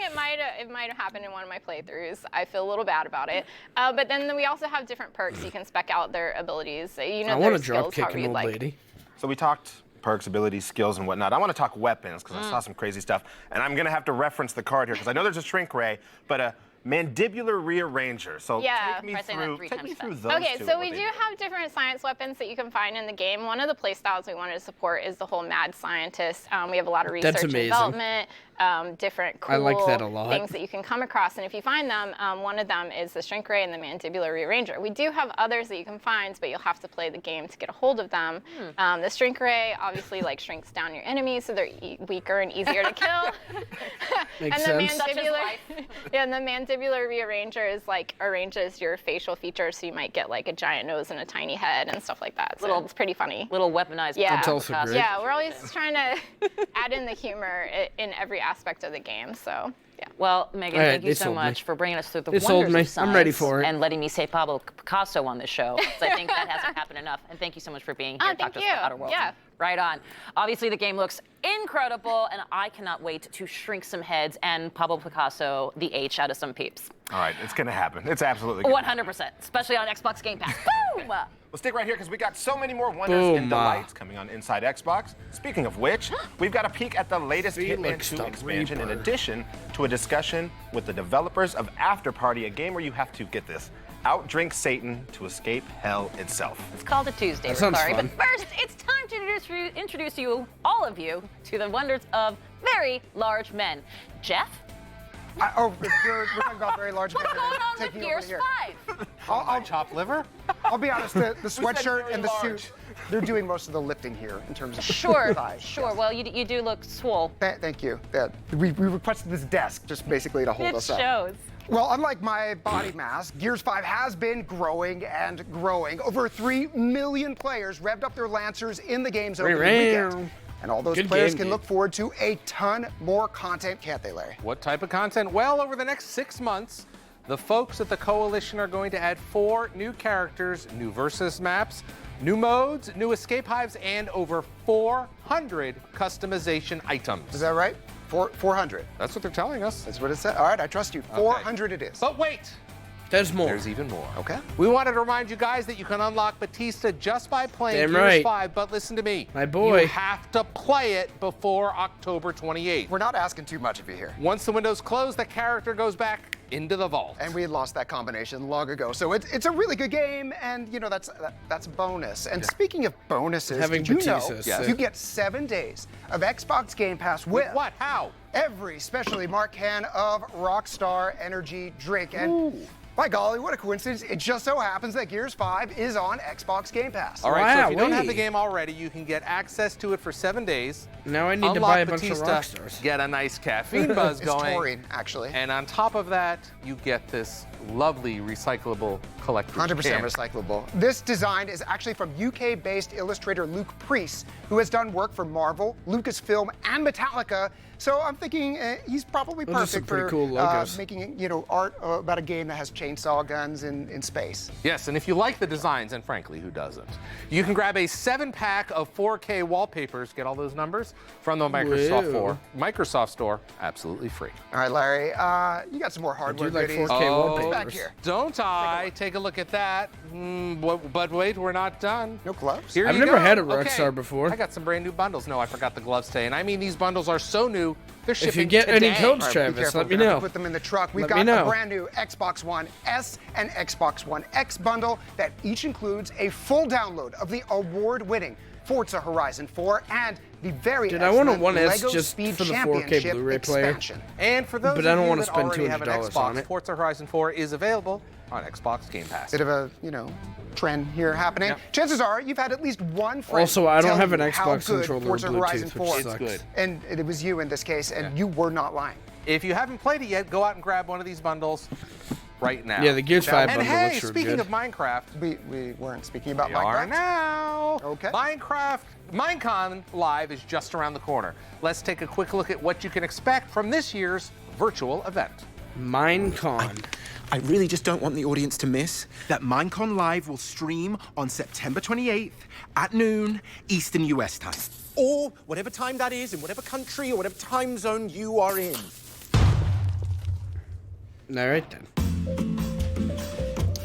it might have happened in one of my playthroughs. I feel a little bad about it. But then we also have different perks. You can spec out their abilities. You know, I their want to drop skills, kick however an you'd old like. lady. so we talked perks, abilities, skills, and whatnot. I want to talk weapons because I saw some crazy stuff, and I'm gonna have to reference the card here because I know there's a shrink ray, but a mandibular rearranger. So Yeah. take me Try saying that through, 3 take me times through fast. those Okay, two so and we what do they have different science weapons that you can find in the game. One of the playstyles we wanted to support is the whole mad scientist. We have a lot of research That's and amazing. development, different cool I like that a lot. things that you can come across. And if you find them, one of them is the shrink ray and the mandibular rearranger. We do have others that you can find, but you'll have to play the game to get a hold of them. The shrink ray obviously like shrinks down your enemies, so they're weaker and easier to kill. Makes and the sense. Such is mandibular, life. yeah, and the mandibular rearranger is like arranges your facial features, so you might get like a giant nose and a tiny head and stuff like that. So it's pretty funny. Little weaponized. Yeah. That's also great. Yeah, we're always trying to add in the humor in every aspect of the game. So yeah. Well, Megan, All right, thank you they so sold me. much for bringing us through the They sold wonders me. of science I'm ready for it. and letting me say Pablo Picasso on this show. 'Cause I think that hasn't happened enough. And thank you so much for being here. Oh, thank Talk to us you. about Outer Worlds. Yeah. Right on. Obviously, the game looks incredible, and I cannot wait to shrink some heads and Pablo Picasso the H out of some peeps. All right, it's going to happen. It's absolutely going to happen. 100%, especially on Xbox Game Pass. Boom! Well, stick right here because we got so many more wonders and delights coming on Inside Xbox. Speaking of which, we've got a peek at the latest Hitman Felix 2 the expansion in Reaper. addition to a discussion with the developers of After Party, a game where you have to, get this, outdrink Satan to escape hell itself. It's called a Tuesday, That sounds sorry. fun. But first, it's time to introduce you, all of you, to the wonders of very large men. Jeff? We're talking about very large men. What's going on taking with over Gears here. 5? I'll Chopped liver? I'll be honest, the sweatshirt very and the large? suit, they're doing most of the lifting here in terms of Sure, size. sure. Yes. Well, you do look swole. Thank you. We requested this desk just basically to hold It us up. shows. Well, unlike my body mass, Gears 5 has been growing and growing. Over 3 million players revved up their Lancers in the game's opening weekend. And all those Good players game, can dude. look forward to a ton more content, can't they, Larry? What type of content? Well, over the next 6 months, the folks at the Coalition are going to add 4 new characters, new versus maps, new modes, new escape hives, and over 400 customization items. Is that right? 400. That's what they're telling us. That's what it said. All right, I trust you. 400 it is. But wait, There's more. there's even more. Okay. We wanted to remind you guys that you can unlock Batista just by playing Damn Gears right. 5, but listen to me. My boy. You have to play it before October 28th. We're not asking too much of you here. Once the window's closed, the character goes back into the vault. And we had lost that combination long ago. So it's a really good game, and you know that's a bonus. And speaking of bonuses, Having did you know Batista, Yes. you get 7 days of Xbox Game Pass with What? How? every specially marked can of Rockstar Energy drink. And by golly, what a coincidence. It just so happens that Gears 5 is on Xbox Game Pass. All right, so if you don't have Wowee. the game already, you can get access to it for 7 days. Now I need to Unlock buy a bunch of Batista, Rockstars. get a nice caffeine buzz It's going. taurine, actually. And on top of that, you get this lovely recyclable collector's 100% can. recyclable. This design is actually from UK-based illustrator Luke Priest, who has done work for Marvel, Lucasfilm, and Metallica. So I'm thinking he's probably Those are some perfect pretty for cool logos. making art about a game that has chainsaw guns in space. Yes, and if you like the designs, and frankly, who doesn't? You can grab a 7-pack of 4K wallpapers, get all those numbers, from the Microsoft Store, absolutely free. All right, Larry, you got some more hardware like goodies. 4K What's wallpapers. back here? Don't I? Take a look at that. But wait, we're not done. No gloves? Here I've you never go. had a Okay. Rockstar before. I got some brand new bundles. No, I forgot the gloves today. And I mean, these bundles are so new, they're shipping If you get today. any codes, All right, be Travis, careful. let me We're gonna have know. to Put them in the truck. We've Let me got a know. brand new Xbox One S and Xbox One X bundle that each includes a full download of the award-winning Forza Horizon 4 and the very Dude, I want a excellent 1S Lego just Speed for the 4K Championship Blu-ray player. expansion. And for those But I don't of you wanna that spend already have an $200 Xbox, on it. Forza Horizon 4 is available on Xbox Game Pass. Bit of a, trend here happening. Yep. Chances are you've had at least one friend Also, I don't tell have an you how Xbox good controller Forza or Bluetooth, Horizon which 4 sucks. good. And it was you in this case, and you were not lying. If you haven't played it yet, go out and grab one of these bundles right now. Yeah, the Gears 5 And bundle hey, looks real speaking good. of Minecraft, We weren't speaking about we are Minecraft. now. Okay. Minecon Live is just around the corner. Let's take a quick look at what you can expect from this year's virtual event. Minecon. I really just don't want the audience to miss that Minecon Live will stream on September 28th at noon Eastern US time. Or whatever time that is in whatever country or whatever time zone you are in. All right then.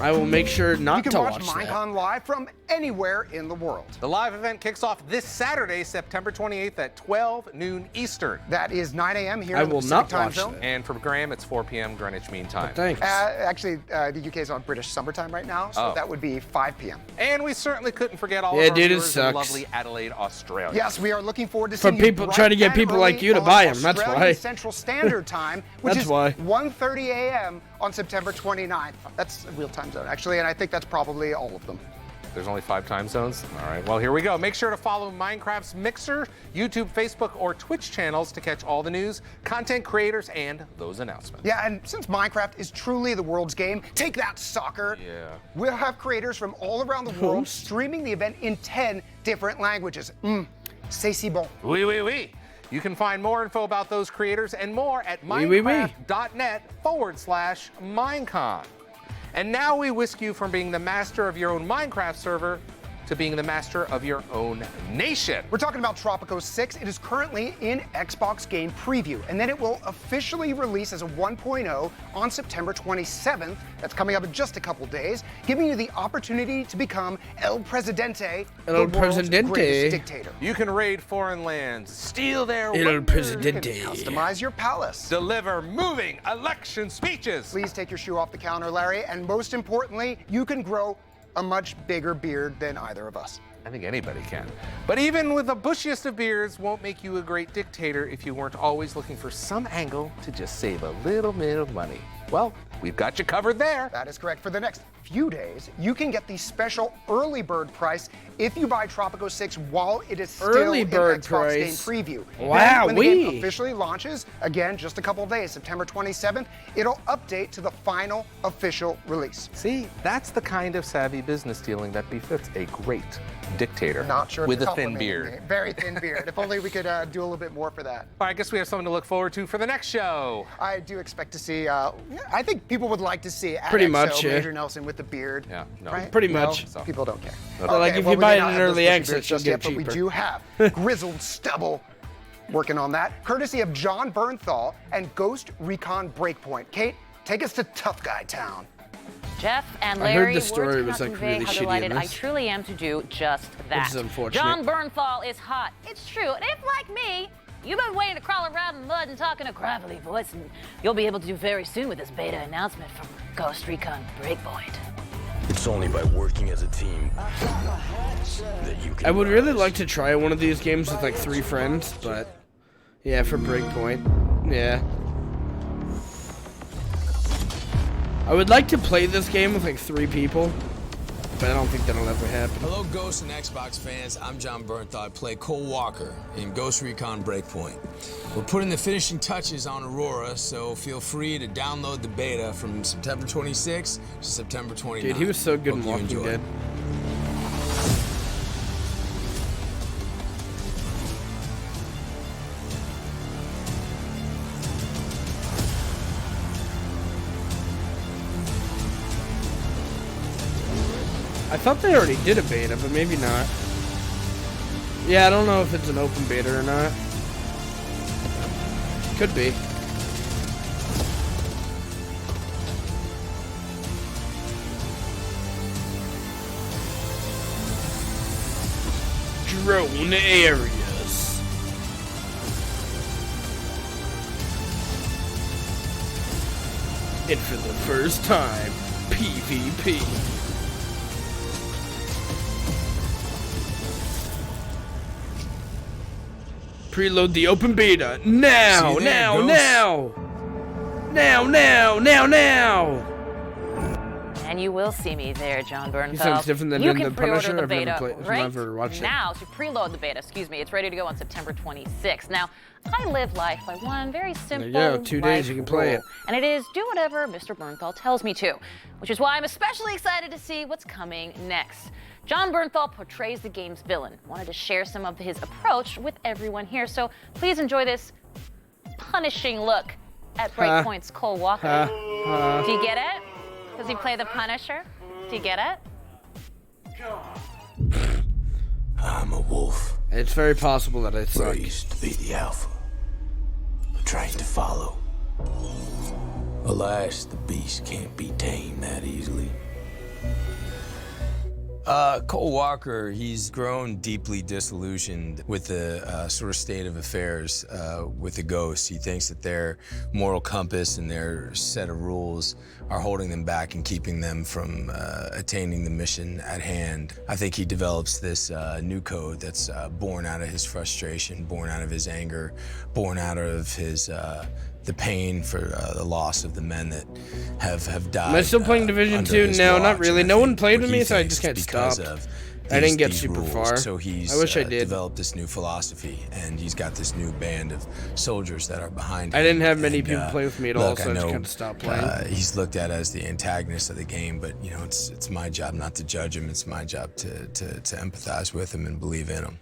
I will make sure You not can to watch watch that. Minecon Live from anywhere in the world. The live event kicks off this Saturday, September 28th at 12 noon Eastern. That is 9 a.m. here I in the will Pacific not time watch zone. that. And for Graham, it's 4 p.m. Greenwich Mean Time. Thanks. Actually, the UK is on British summertime right now, so Oh. that would be 5 p.m. And we certainly couldn't forget all Yeah, of our dude, it viewers in sucks. lovely Adelaide, Australia. Yes, we are looking forward to For seeing you people- bright trying to get and people like early you to on buy 'em, that's Australian why. Central Standard Time, which That's is why. 1:30 a.m. on September 29th. That's a real time zone, actually, and I think that's probably all of them. There's only 5 time zones? All right, well, here we go. Make sure to follow Minecraft's Mixer, YouTube, Facebook, or Twitch channels to catch all the news, content creators, and those announcements. Yeah, and since Minecraft is truly the world's game, take that, soccer. Yeah. We'll have creators from all around the world streaming the event in 10 different languages. C'est si bon. Oui, oui, oui. You can find more info about those creators and more at Oui. Minecraft.net/Minecon. And now we whisk you from being the master of your own Minecraft server to being the master of your own nation. We're talking about Tropico 6. It is currently in Xbox Game Preview, and then it will officially release as a 1.0 on September 27th. That's coming up in just a couple days, giving you the opportunity to become El Presidente, the world's greatest dictator. You can raid foreign lands, steal their El Presidente. Customize your palace. deliver moving election speeches. Please take your shoe off the counter, Larry, and most importantly, you can grow a much bigger beard than either of us. I think anybody can. But even with the bushiest of beards won't make you a great dictator if you weren't always looking for some angle to just save a little bit of money. Well, we've got you covered there. That is correct. For the next few days, you can get the special early bird price if you buy Tropico 6 while it is still Early in bird Xbox price. Game Preview. Wow, Then, when the game officially launches, again, just a couple of days, September 27th, it'll update to the final official release. See, that's the kind of savvy business dealing that befits a great dictator Not sure if with you're a thin complimenting beard. me. Very thin beard. If only we could do a little bit more for that. All right, I guess we have something to look forward to for the next show. I do expect to see, I think people would like to see at Pretty XO, much, yeah. Major Nelson with the beard. Yeah, no. Right? Pretty No, much. people don't care. But like if you we buy may it not in have those early bushy access, beards you'll just get yet, but we cheaper. do have Grizzled Stubble working on that, courtesy of John Bernthal and Ghost Recon Breakpoint. Kate, take us to Tough Guy Town. Jeff and I heard Larry, the story words was, cannot like, convey really how shitty delighted in I this. truly am to do just that. Which is unfortunate. John Bernthal is hot. It's true. And if, like me, you've been waiting to crawl around in the mud and talk in a gravelly voice, and you'll be able to do very soon with this beta announcement from Ghost Recon Breakpoint. It's only by working as a team that you can. I would really like to try one of these games with like 3 friends, but yeah, for Breakpoint, yeah. I would like to play this game with like 3 people, but I don't think that'll ever happen. Hello, Ghost and Xbox fans. I'm John Bernthal. I play Cole Walker in Ghost Recon Breakpoint. We're putting the finishing touches on Aurora, so feel free to download the beta from September 26th to September 29th. Dude, he was so good in Hope you Walking enjoy. Dead. I thought they already did a beta, but maybe not. Yeah, I don't know if it's an open beta or not. Could be. Drone areas. And for the first time, PvP. Preload the open beta now, See you there, now, Ghost. now, now, now, now. And you will see me there, John Bernthal. He sounds different than you in can The pre-order Punisher. the I've never beta played- I've right never watched it. now. To preload the beta, excuse me, it's ready to go on September 26th. Now, I live life by one very simple There you go, 2 days, life you can play rule, it. and it is do whatever Mr. Bernthal tells me to, which is why I'm especially excited to see what's coming next. John Bernthal portrays the game's villain. Wanted to share some of his approach with everyone here, so please enjoy this punishing look at Breakpoint's Cole Walker. Do you get it? Does he play the Punisher? Do you get it? I'm a wolf, It's very possible that I suck. raised to be the alpha, trained to follow. Alas, the beast can't be tamed that easily. Cole Walker, he's grown deeply disillusioned with the sort of state of affairs with the ghosts. He thinks that their moral compass and their set of rules are holding them back and keeping them from attaining the mission at hand. I think he develops this new code that's born out of his frustration, born out of his anger, born out of his the pain for the loss of the men that have died. Am I still playing Division under 2? his No, watch. not really. And I No one think played what with he me, so I thinks just got is because stopped. of I didn't get these super rules. far. So he's I wish I did. developed this new philosophy, and he's got this new band of soldiers that are behind him. I didn't have many And, people play with me at all, look, so I just know, kinda stopped playing. He's looked at as the antagonist of the game, but you know, it's my job not to judge him. It's my job to empathize with him and believe in him.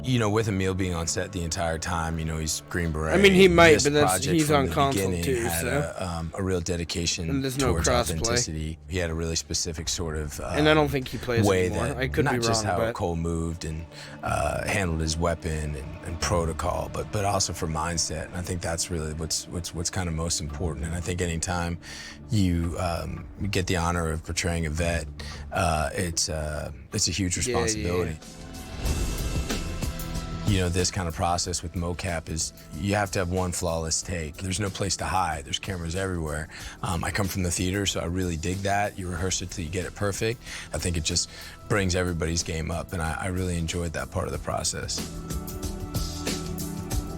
you know, with Emil being on set the entire time, you know, he's Green Beret. I mean, he might, This but that's, project he's from on the console beginning too, had so. a real dedication And there's no towards crossplay. authenticity. He had a really specific sort of And I don't think he plays way anymore. that I could not be just wrong, how but Cole moved and handled his weapon and protocol, but also for mindset. And I think that's really what's kind of most important. And I think anytime you get the honor of portraying a vet, it's a huge responsibility. You know, this kind of process with mocap is you have to have one flawless take. There's no place to hide. There's cameras everywhere. I come from the theater, so I really dig that. You rehearse it till you get it perfect. I think it just brings everybody's game up, and I really enjoyed that part of the process.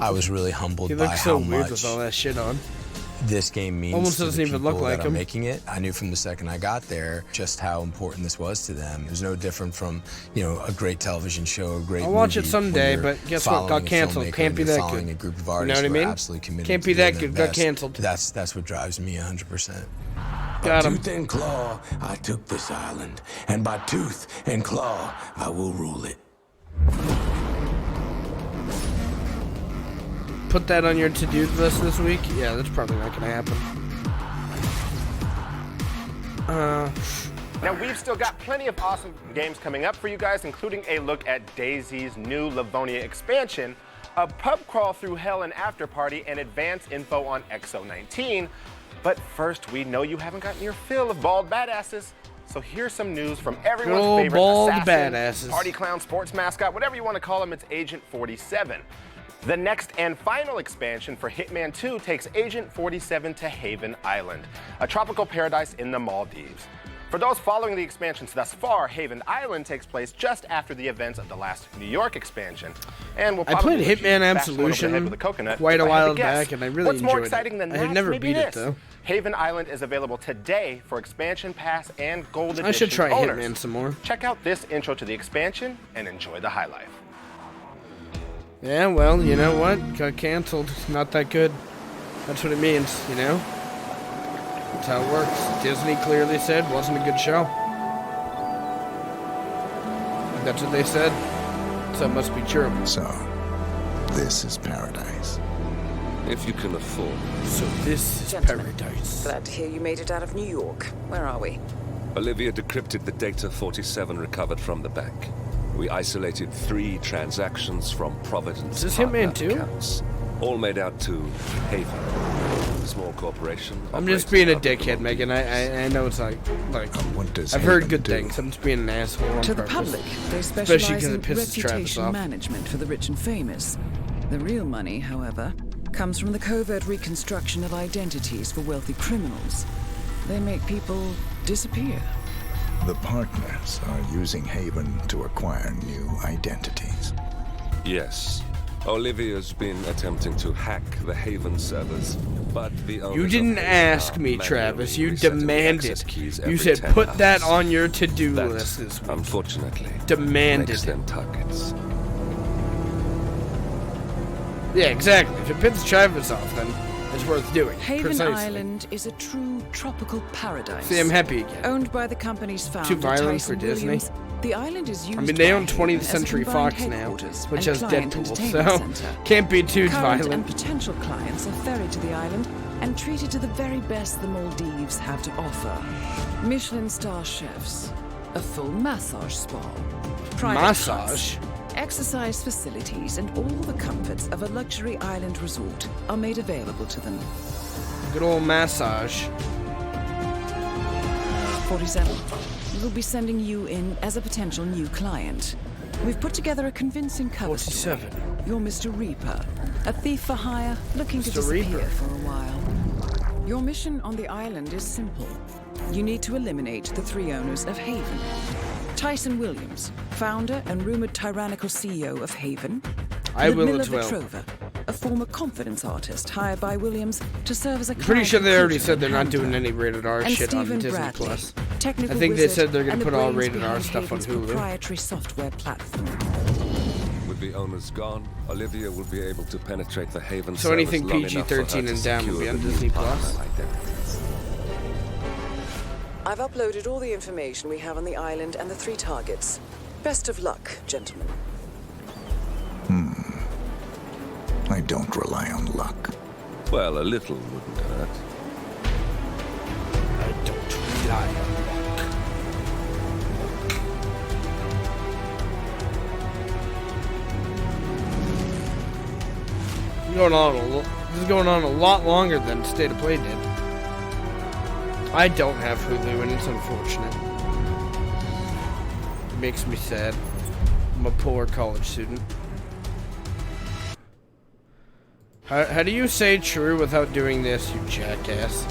I was really humbled he by looks so how weird much with all that shit on. this game means Almost to doesn't the even look people like that are him. making it. I knew from the second I got there just how important this was to them. It was no different from, you know, a great television show, a great I'll watch it movie someday, when you're but guess what? Got following a canceled. filmmaker Can't and be you're that following good. a group of You know artists what I who are mean? absolutely committed Can't to be doing that their good. Got best. canceled. That's what drives me 100%. Got him. Tooth and claw, I took this island, and by tooth and claw, I will rule it. Put that on your to-do list this week? Yeah, that's probably not gonna happen. Now, we've still got plenty of awesome games coming up for you guys, including a look at DayZ's new Livonia expansion, a pub crawl through hell and after party, and advanced info on XO19. But first, we know you haven't gotten your fill of bald badasses. So here's some news from everyone's Good old favorite bald assassin, badasses. party clown, sports mascot, whatever you want to call him, it's Agent 47. The next and final expansion for Hitman 2 takes Agent 47 to Haven Island, a tropical paradise in the Maldives. For those following the expansions thus far, Haven Island takes place just after the events of the last New York expansion. And we'll I probably played wish you Hitman bash one over the head with a Absolution coconut quite a if I had to while guess. back, and I really What's more enjoyed exciting it. than I that? had never Maybe beat it, this. though. Haven Island is available today for expansion pass and gold edition I should try owners. Hitman some more. Check out this intro to the expansion and enjoy the high life. Yeah, well, you know what? Got canceled. Not that good. That's what it means, you know? That's how it works. Disney clearly said wasn't a good show. That's what they said. So it must be true. So, this is paradise. If you can afford. So this is Gentlemen, paradise. glad to hear you made it out of New York. Where are we? Olivia decrypted the data 47 recovered from the bank. We isolated 3 transactions from Providence. Is this partner Hitman 2? accounts, all made out to Haven, a small corporation. I'm just being a dickhead, Megan. I know it's like what does I've heard Haven good do? things. I'm just being an asshole on To the purpose. public, they Especially specialize because in it pisses Travis reputation off. management for the rich and famous. The real money, however, comes from the covert reconstruction of identities for wealthy criminals. They make people disappear. The partners are using Haven to acquire new identities. Yes. Olivia's been attempting to hack the Haven servers, but the owners You of didn't Haven ask are me, manually Travis. You resetting the demanded. access keys You every said 10 put that hours. on your to-do That, list this week. unfortunately, Demanded. makes them targets. Yeah, exactly. If it pisses Travis off, then it's worth doing. Haven Precisely. Island is a true tropical paradise. See, I'm happy again. Owned by the company's founder, Too violent Tyson for Disney? Williams, the island is used I mean, they by own 20th Haven as a Century combined Fox now, headquarters which and has client Deadpool, entertainment so center. can't be too Current violent. and potential clients are ferried to the island and treated to the very best the Maldives have to offer. Michelin star chefs, a full massage spa, private Massage? huts, exercise facilities, and all the comforts of a luxury island resort are made available to them. Good old massage. 47. We'll be sending you in as a potential new client. We've put together a convincing cover 47. story. You're Mr. Reaper, a thief for hire looking to Mr. disappear Reaper. for a while. Your mission on the island is simple. You need to eliminate the 3 owners of Haven. Tyson Williams, founder and rumored tyrannical CEO of Haven. I will Ludmilla as well. Petrova, a former confidence artist hired by Williams to serve as a I'm pretty sure client they already recruiter said they're and not doing handler. any rated R And shit on Stephen Disney Bradley, Plus. I technical think they wizard said they're going and to the put all brains rated R behind stuff on Haven's Hulu. proprietary software platform. With the owners gone, Olivia will be able to penetrate the Haven So servers anything long enough for her PG-13 to and down will secure be on the new Disney partner Plus. identities. I've uploaded all the information we have on the island and the 3 targets. Best of luck, gentlemen. I don't rely on luck. Well, a little wouldn't hurt. I don't rely on luck. This is going on a lot longer than State of Play did. I don't have Hulu, and it's unfortunate. It makes me sad. I'm a poor college student. How do you say true without doing this, you jackass?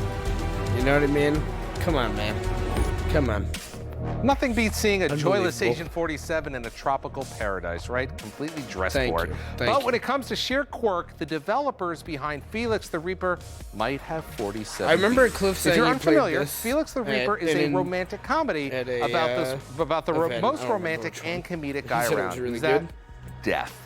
You know what I mean? Come on, man. Come on. Nothing beats seeing a joyless Unbelievable. Agent 47 in a tropical paradise, right? Completely dressed Thank for it. you. Thank But you. when it comes to sheer quirk, the developers behind Felix the Reaper might have 47. I remember feet. Cliff saying If you're he played unfamiliar, this Felix the Reaper is a romantic comedy at a, about the event. I most don't remember romantic which one. and comedic He guy said it around. was really Who's that? good. Death.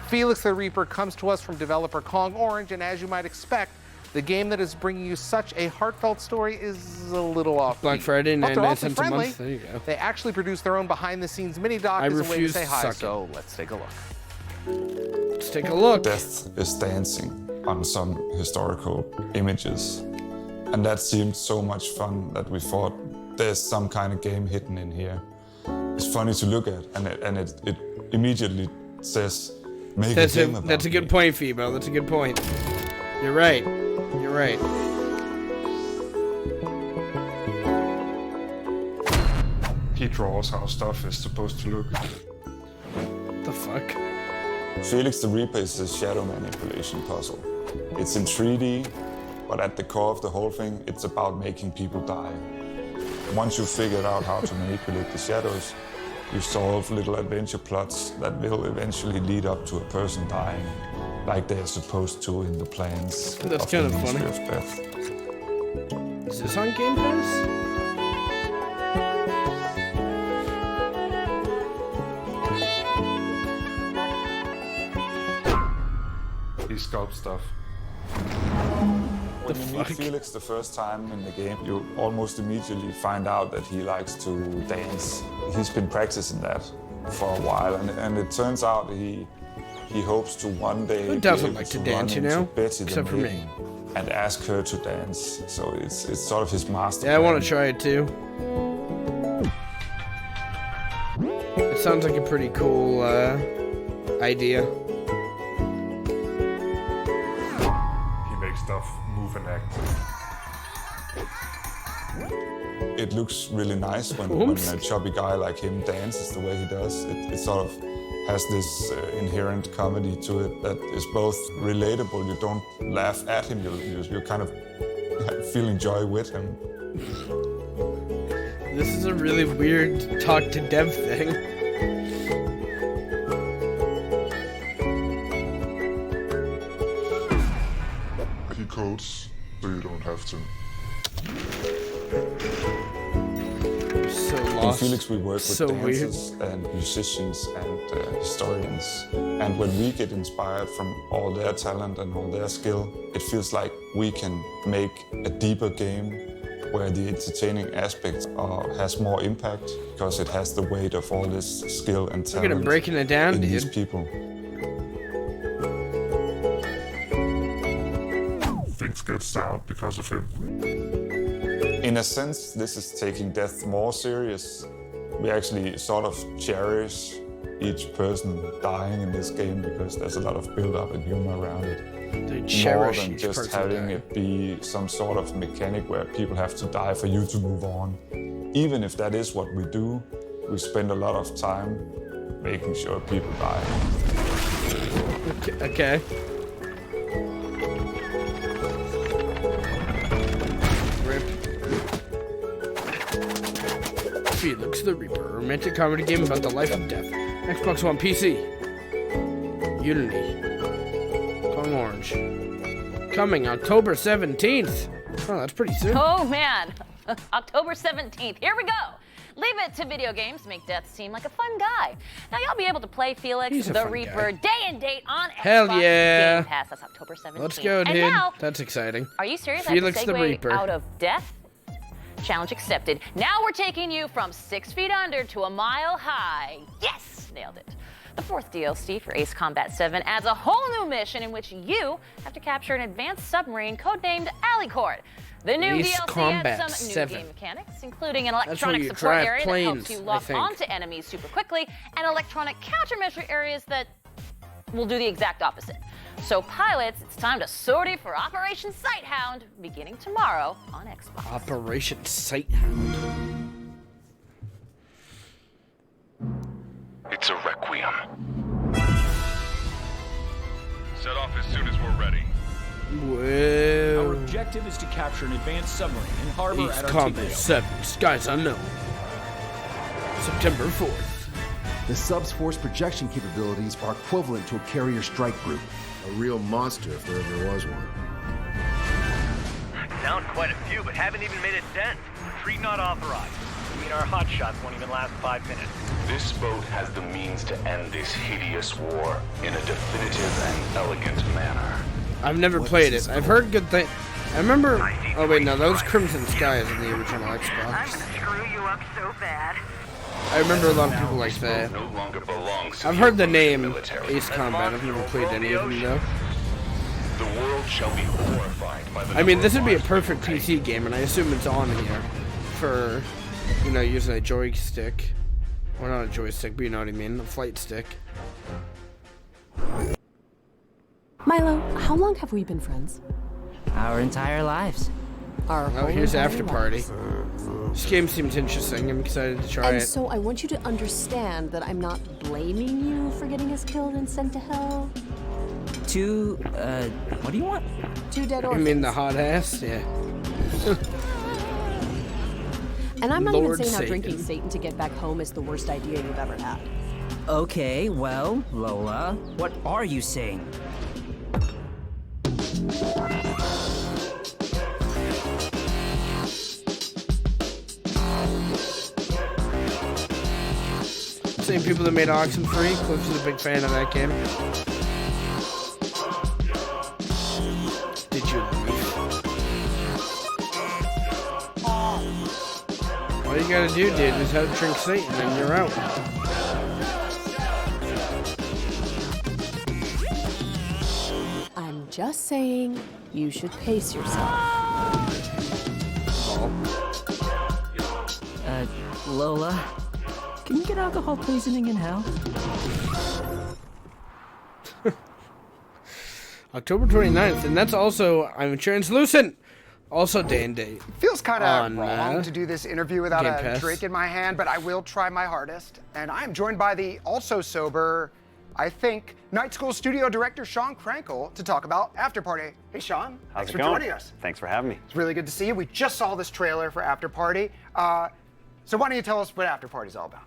Felix the Reaper comes to us from developer Kong Orange, and as you might expect, the game that is bringing you such a heartfelt story is a little off. Black Friday, But they're 99 awfully cents a friendly. month. There you go. They actually produce their own behind-the-scenes mini-doc I as a way to refuse say to hi, suck it. so let's take a look. Let's take a look. Death is dancing on some historical images. And that seemed so much fun that we thought there's some kind of game hidden in here. It's funny to look at, and it immediately says, make a game about That's a good point, Phoebo. That's a good point. You're right. You're right. He draws how stuff is supposed to look. The fuck? Felix the Reaper is a shadow manipulation puzzle. It's in 3D, but at the core of the whole thing, it's about making people die. Once you've figured out how to manipulate the shadows, you solve little adventure plots that will eventually lead up to a person dying, like they're supposed to in the plans That's of kind the of funny. Ministry of Death. Is this on Game Pass? He sculpts stuff. When you meet Felix the first time in the game, you almost immediately find out that he likes to dance. He's been practicing that for a while, and it turns out he hopes to one day Who be doesn't able like to run dance, you into know? Betty the Except for me. maiden and ask her to dance. So it's sort of his master Yeah, I want plan. to try it too. It sounds like a pretty cool idea. He makes stuff move and act. It looks really nice when a chubby guy like him dances the way he does. It sort of has this inherent comedy to it that is both relatable. You don't laugh at him, you're kind of feeling joy with him. This is a really weird talk to dev thing. He codes so you don't have to. So In lost. Felix, we work with So dancers and musicians and historians. And when we get inspired from all their talent and all their skill, it feels like we can make a deeper game where the entertaining aspect has more impact because it has the weight of all this skill and Look at him talent breaking it down, in dude. these people. Things get sound because of him. In a sense, this is taking death more serious. We actually sort of cherish each person dying in this game because there's a lot of build-up and humor around it. They More cherish than each just person having dying. it be some sort of mechanic where people have to die for you to move on. Even if that is what we do, we spend a lot of time making sure people die. Okay. Rip. Felix the Reaper, a romantic comedy game about the life and death. Xbox One PC. Unity. Kong Orange. Coming October 17th. Oh, that's pretty soon. Oh man, October 17th, here we go. Leave it to video games to make Death seem like a fun guy. Now you'll be able to play Felix He's a the fun Reaper guy. day and date on Hell Xbox yeah. Game Pass. That's October 17th. Let's go, And dude. now, That's exciting. are you serious? Felix I have the to segue Reaper. out of Death? Challenge accepted. Now we're taking you from 6 feet under to a mile high. Yes, nailed it. The 4th DLC for Ace Combat 7 adds a whole new mission in which you have to capture an advanced submarine codenamed Alicord. The new Ace DLC Combat adds some 7. new game mechanics, including an where electronic you support drive area that helps planes, you I lock think. onto enemies super quickly, and electronic countermeasure areas that will do the exact opposite. So pilots, it's time to sortie for Operation Sighthound, beginning tomorrow on Xbox. Operation Sighthound. It's a requiem. Set off as soon as we're ready. Whoa. Our objective is to capture an advanced submarine in harbor Ace at Combat Artibio. 7, Skies Unknown. September 4th. The sub's force projection capabilities are equivalent to a carrier strike group. A real monster if there ever was one. Down quite a few, but haven't even made a dent. Retreat not authorized. I mean, our hotshots won't even last 5 minutes. This boat has the means to end this hideous war in a definitive and elegant manner. I've never played it. I've heard good things. I remember. Oh wait, no, that was Crimson Skies in the original Xbox. Screw you up so bad. I remember a lot of people like that. No longer belongs to I've the heard the Operation name military. Ace Combat. I've never played any of them though. The world shall be horrified by the I mean, this would be a number of perfect PC game, and I assume it's on here for, you know, using a joystick. Or not a joystick, but you know what I mean, a flight stick. Milo, how long have we been friends? Our entire lives. Our Oh, whole here's entire After Party. lives. This game seems interesting. I'm excited to try And it. so I want you to understand that I'm not blaming you for getting us killed and sent to hell. What do you want? 2 dead You orphans. mean the hot ass? Yeah. And I'm not Lord even saying how Satan. drinking Satan to get back home is the worst idea you've ever had. Okay, well, Lola, what are you saying? Same people that made Oxenfree. Cliff's is a big fan of that game. Did you leave? All you gotta do, dude, is have to drink Satan and you're out. I'm just saying you should pace yourself. Lola, can you get alcohol poisoning in hell? October 29th, and that's also I'm Translucent. Also day and date. Feels kind of on, wrong to do this interview without Game a Pass. drink in my hand, but I will try my hardest. And I'm joined by the also sober, I think, Night School Studio Director Sean Krankel to talk about After Party. Hey, Sean. How's Thanks it for going? joining us. Thanks for having me. It's really good to see you. We just saw this trailer for After Party. So why don't you tell us what After Party's all about?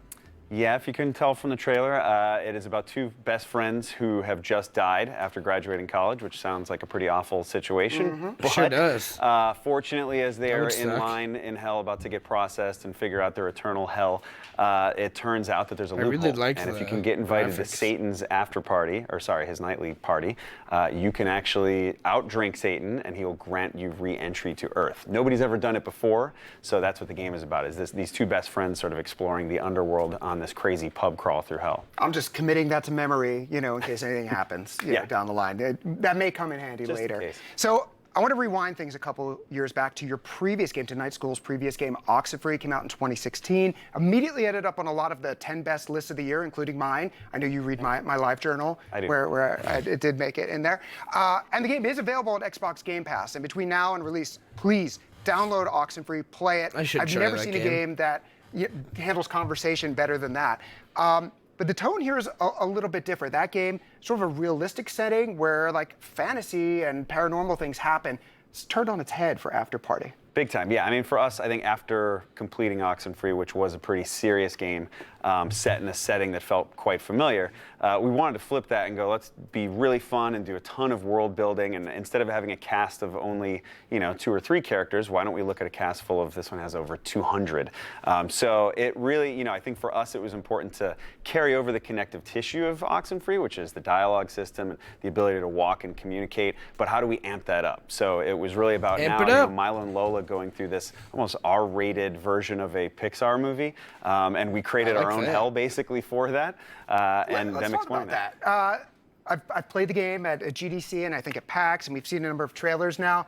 Yeah, if you couldn't tell from the trailer, it is about 2 best friends who have just died after graduating college, which sounds like a pretty awful situation. Mhm. Sure does. Fortunately, as they That are would in suck. line in hell about to get processed and figure out their eternal hell, it turns out that there's a I really loophole. liked And if you the can get invited graphics. to Satan's after party, or sorry, his nightly party, you can actually outdrink Satan and he'll grant you re-entry to Earth. Nobody's ever done it before, so that's what the game is about, is these 2 best friends sort of exploring the underworld on this crazy pub crawl through hell. I'm just committing that to memory, you know, in case anything happens you know, down the line. That may come in handy Just in later. case. So I want to rewind things a couple years back to your previous game, to Night School's previous game, Oxenfree, came out in 2016. Immediately ended up on a lot of the 10 best lists of the year, including mine. I know you read my live journal, I do. where it did make it in there. And the game is available on Xbox Game Pass. And between now and release, please download Oxenfree, play it. I should I've try never that seen game. a game that handles conversation better than that. But the tone here is a little bit different. That game, sort of a realistic setting where like fantasy and paranormal things happen. It's turned on its head for After Party. Big time, yeah. I mean, for us, I think after completing Oxenfree, which was a pretty serious game, set in a setting that felt quite familiar, we wanted to flip that and go, let's be really fun and do a ton of world building. And instead of having a cast of only, 2 or 3 characters, why don't we look at a cast full of, this one has over 200. So it really, I think for us, it was important to carry over the connective tissue of Oxenfree, which is the dialogue system and the ability to walk and communicate. But how do we amp that up? So it was really about Amp now, it up. Milo and Lola going through this almost R-rated version of a Pixar movie, and we created our own that. hell basically for that, and Let's them talk exploring about that. I've played the game at GDC and I think at PAX, and we've seen a number of trailers now.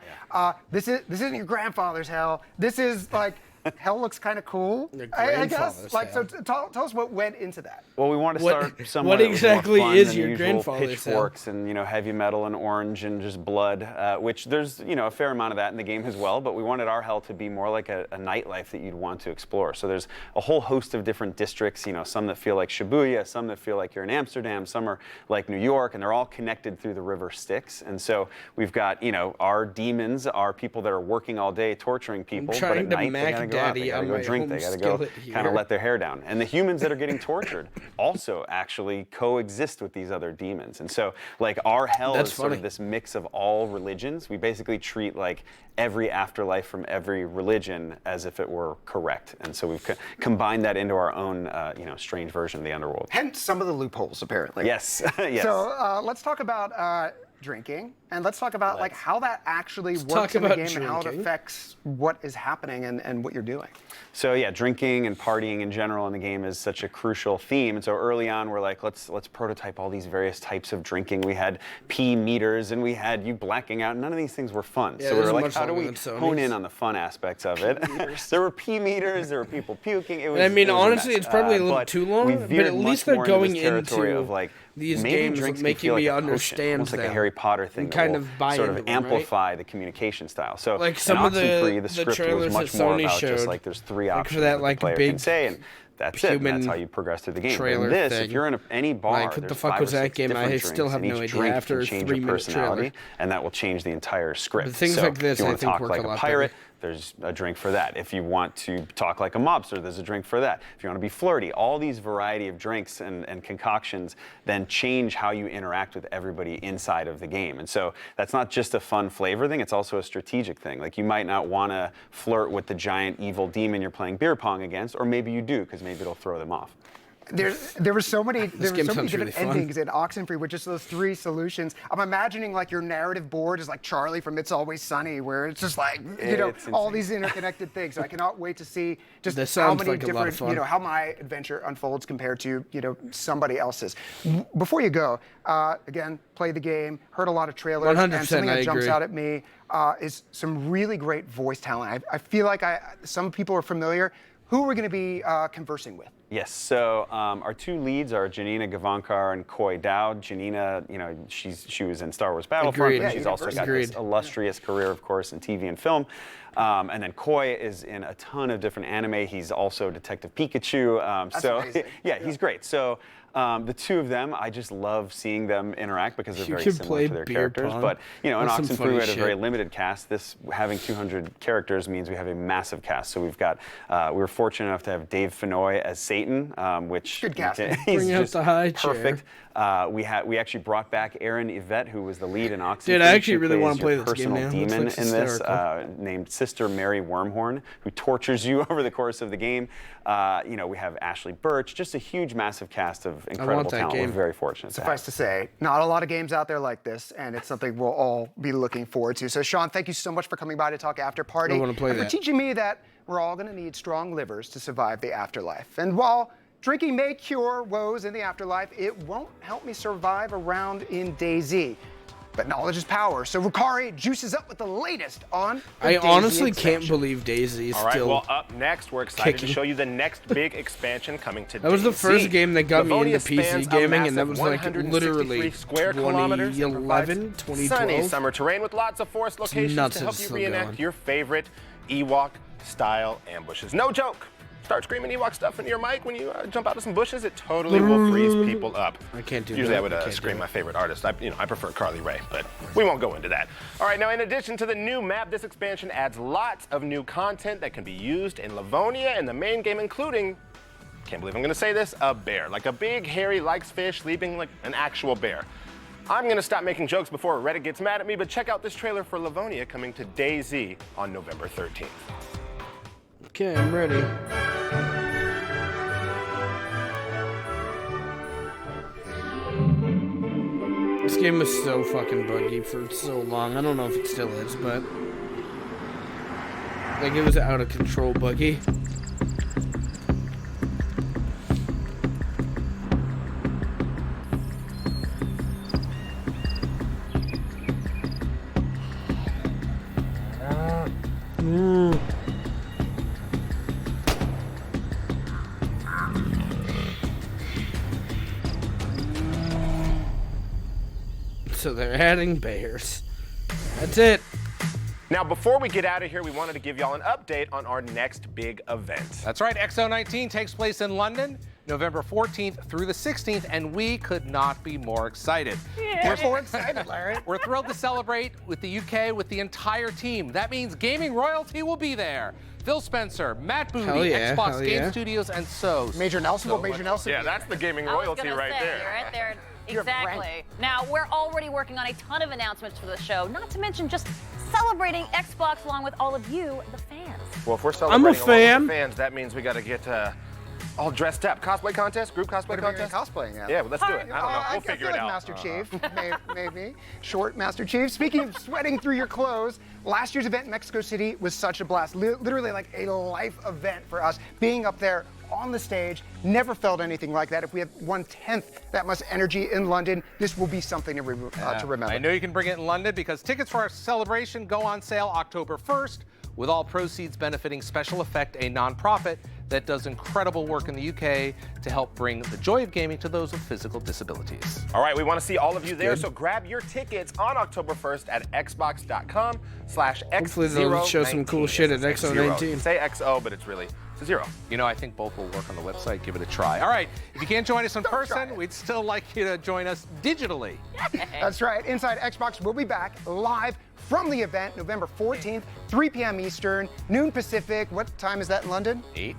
This isn't your grandfather's hell. This is like hell looks kind of cool. I guess. Like, so tell us what went into that. Well, we want to start somewhere what exactly more fun is than your usual grandfather's hell? pitchforks and heavy metal and orange and just blood, which there's a fair amount of that in the game as well. But we wanted our hell to be more like a nightlife that you'd want to explore. So there's a whole host of different districts. Some that feel like Shibuya, some that feel like you're in Amsterdam, some are like New York, and they're all connected through the river Styx. And so we've got our demons are people that are working all day torturing people, but at night they gotta go out, they gotta go drink, they gotta go kind of let their hair down. And the humans that are getting tortured also actually coexist with these other demons. And so like our hell is sort of this mix of all religions. We basically treat like every afterlife from every religion as if it were correct. And so we've combined that into our own strange version of the underworld. Hence some of the loopholes, apparently. Yes. Yes. So let's talk about drinking, and let's talk about like how that actually works in the game and how it affects what is happening and what you're doing. So yeah, drinking and partying in general in the game is such a crucial theme. And so early on, we're like, let's prototype all these various types of drinking. We had pee meters, and we had you blacking out. None of these things were fun. Yeah, so we were like, how do we hone in on the fun aspects of it? There were pee meters. There were people puking. It was. I mean, it was honestly, it's probably a little too long, but at least they're going into of like these maybe games drinks making like me a potion, understand almost like a them Harry Potter thing and that kind will of buy sort into of them, right? amplify the communication style. So like some of the script trailers was much that more Sony about showed, just like there's three like options for that the like player big can say, and that's it. And that's how you progress through the game. trailer And this, thing. if you're in any bar, Like, what the there's fuck 5 was or that 6 game? I different still drinks, have and no each idea drink after a can change your 3-minute personality, trailer. and that will change the entire script. But things so like this, if you I want to think talk work like a lot pirate, better. there's a drink for that. If you want to talk like a mobster, there's a drink for that. If you want to be flirty, all these variety of drinks and concoctions then change how you interact with everybody inside of the game. And so that's not just a fun flavor thing, it's also a strategic thing. Like you might not want to flirt with the giant evil demon you're playing beer pong against, or maybe you do, because maybe it'll throw them off. There were so many different really endings in Oxenfree with just those 3 solutions. I'm imagining like your narrative board is like Charlie from It's Always Sunny, where it's just like all these interconnected things. So I cannot wait to see just how many different how my adventure unfolds compared to somebody else's. Before you go, again, play the game, heard a lot of trailers, 100%, and something that jumps agree. out at me is some really great voice talent. I feel like some people are familiar. Who are we going to be conversing with? Yes, so our 2 leads are Janina Gavankar and Koi Dowd. Janina, she was in Star Wars Battlefront, but she's also got this illustrious career, of course, in TV and film. And then Koi is in a ton of different anime. He's also Detective Pikachu. So yeah, he's great. So the 2 of them, I just love seeing them interact because they're very similar to their characters. Pong. But in That's Oxenfree, we had a very limited cast. This having 200 characters means we have a massive cast. So we've got, we were fortunate enough to have Dave Fennoy as Satan, which good casting. He's Bring out just the high perfect. We actually brought back Aaron Yvette, who was the lead in Oxenfree. Dude, I actually She really plays want to play your this game personal now. demon Looks in this, hysterical. named Sister Mary Wormhorn, who tortures you over the course of the game. We have Ashley Birch, just a huge, massive cast of incredible talent. We're very fortunate. Suffice to say, not a lot of games out there like this, and it's something we'll all be looking forward to. So, Sean, thank you so much for coming by to talk After Party. I want to play and that. for teaching me that we're all going to need strong livers to survive the afterlife. And while drinking may cure woes in the afterlife, it won't help me survive around in DayZ. But knowledge is power, so Rukari juices up with the latest on the I DayZ honestly expansion. can't believe DayZ is All right, still well, up next, we're excited kicking. to show you the next big expansion coming to That was the DayZ. first game that got me into Livonia PC spans a gaming, and that massive was like 163 literally square kilometers and 2011, provides 2012. sunny summer terrain with lots of forest locations nuts to that help it's you still reenact going. your favorite Ewok-style ambushes. No joke. Start screaming Ewok stuff into your mic when you jump out of some bushes. It totally will freeze people up. I can't do Usually that. I would I can't scream do my it. favorite artist. I prefer Carly Rae, but we won't go into that. All right, now in addition to the new map, this expansion adds lots of new content that can be used in Livonia and the main game, including, can't believe I'm gonna say this, a bear. Like a big, hairy, likes fish, sleeping like an actual bear. I'm gonna stop making jokes before Reddit gets mad at me, but check out this trailer for Livonia coming to DayZ on November 13th. Okay, I'm ready. This game was so fucking buggy for so long. I don't know if it still is, but like it was out of control buggy. So they're adding bears. That's it. Now, before we get out of here, we wanted to give y'all an update on our next big event. That's right, XO19 takes place in London, November 14th through the 16th, and we could not be more excited. We're more excited, Larry. We're thrilled to celebrate with the UK with the entire team. That means gaming royalty will be there. Phil Spencer, Matt Booty, Xbox Game Studios, and Major Nelson. Well, Major Nelson. Yeah, that's the gaming royalty right there. You're right there. Exactly. Now, we're already working on a ton of announcements for the show, not to mention just celebrating Xbox along with all of you, the fans. Well, if we're celebrating along fan. with the fans, that means we got to get all dressed up. Cosplay contest? Group cosplay contest? Cosplaying, yeah. Yeah, well, let's do it. I don't know. We'll figure I feel it like out. Master Chief, maybe. Short Master Chief. Speaking of sweating through your clothes, last year's event in Mexico City was such a blast. Literally like a life event for us. Being up there on the stage, never felt anything like that. If we have 1/10 that much energy in London, this will be something to remember. I know you can bring it in London because tickets for our celebration go on sale October 1st, with all proceeds benefiting Special Effect, a nonprofit that does incredible work in the UK to help bring the joy of gaming to those with physical disabilities. All right, we want to see all of you there, so grab your tickets on October 1st at xbox.com/X019. Hopefully they'll show some cool shit at XO19. Say XO, but it's really zero. You know, I think both will work on the website. Give it a try. All right, if you can't join us in person, we'd still like you to join us digitally. That's right. Inside Xbox will be back live from the event November 14th, 3 p.m. Eastern, noon Pacific. What time is that in London? 8.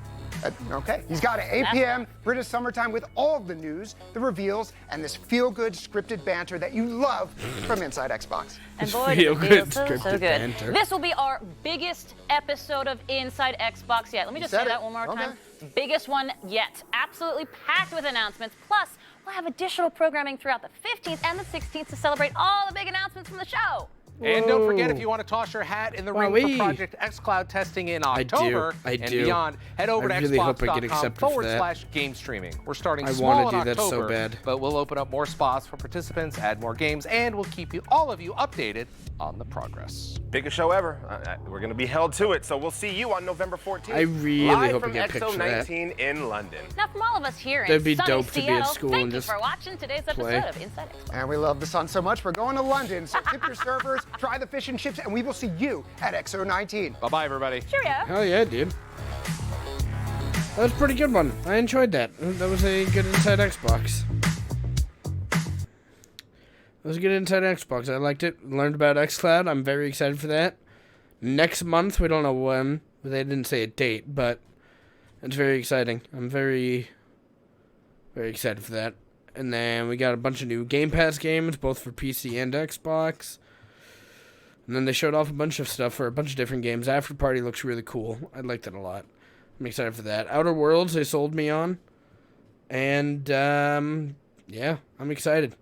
Okay, he's got it. 8 p.m. British summertime with all of the news, the reveals, and this feel-good scripted banter that you love from Inside Xbox. And boy, Feel-good so scripted good. banter. This will be our biggest episode of Inside Xbox yet. Let me just say that one more time. Biggest one yet. Absolutely packed with announcements. Plus, we'll have additional programming throughout the 15th and the 16th to celebrate all the big announcements from the show. And don't forget, if you want to toss your hat in the ring for Project xCloud testing in October and beyond, head over to xbox.com/game streaming. We're starting small in October, that so bad. but we'll open up more spots for participants, add more games, and we'll keep all of you updated on the progress. Biggest show ever. We're going to be held to it, so we'll see you on November 14th. I really live hope from we get picked for that. XO19 in London. Now, from all of us here That'd in be sunny dope to be Seattle, at school thank and you just for watching today's play. episode of Inside Xbox. And we love the sun so much, we're going to London. So tip your servers, try the fish and chips, and we will see you at XO19. Bye-bye, everybody. Cheerio. Hell yeah, dude. That was a pretty good one. I enjoyed that. That was a good Inside Xbox. That was a good Inside Xbox. I liked it. Learned about xCloud. I'm very excited for that. Next month, we don't know when. They didn't say a date, but it's very exciting. I'm very, very excited for that. And then we got a bunch of new Game Pass games, both for PC and Xbox. And then they showed off a bunch of stuff for a bunch of different games. After Party looks really cool. I liked it a lot. I'm excited for that. Outer Worlds, they sold me on. And, yeah, I'm excited.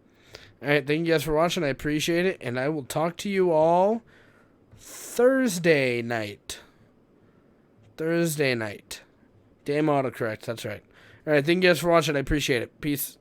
All right, thank you guys for watching. I appreciate it. And I will talk to you all Thursday night. Thursday night. Damn autocorrect. That's right. All right, thank you guys for watching. I appreciate it. Peace.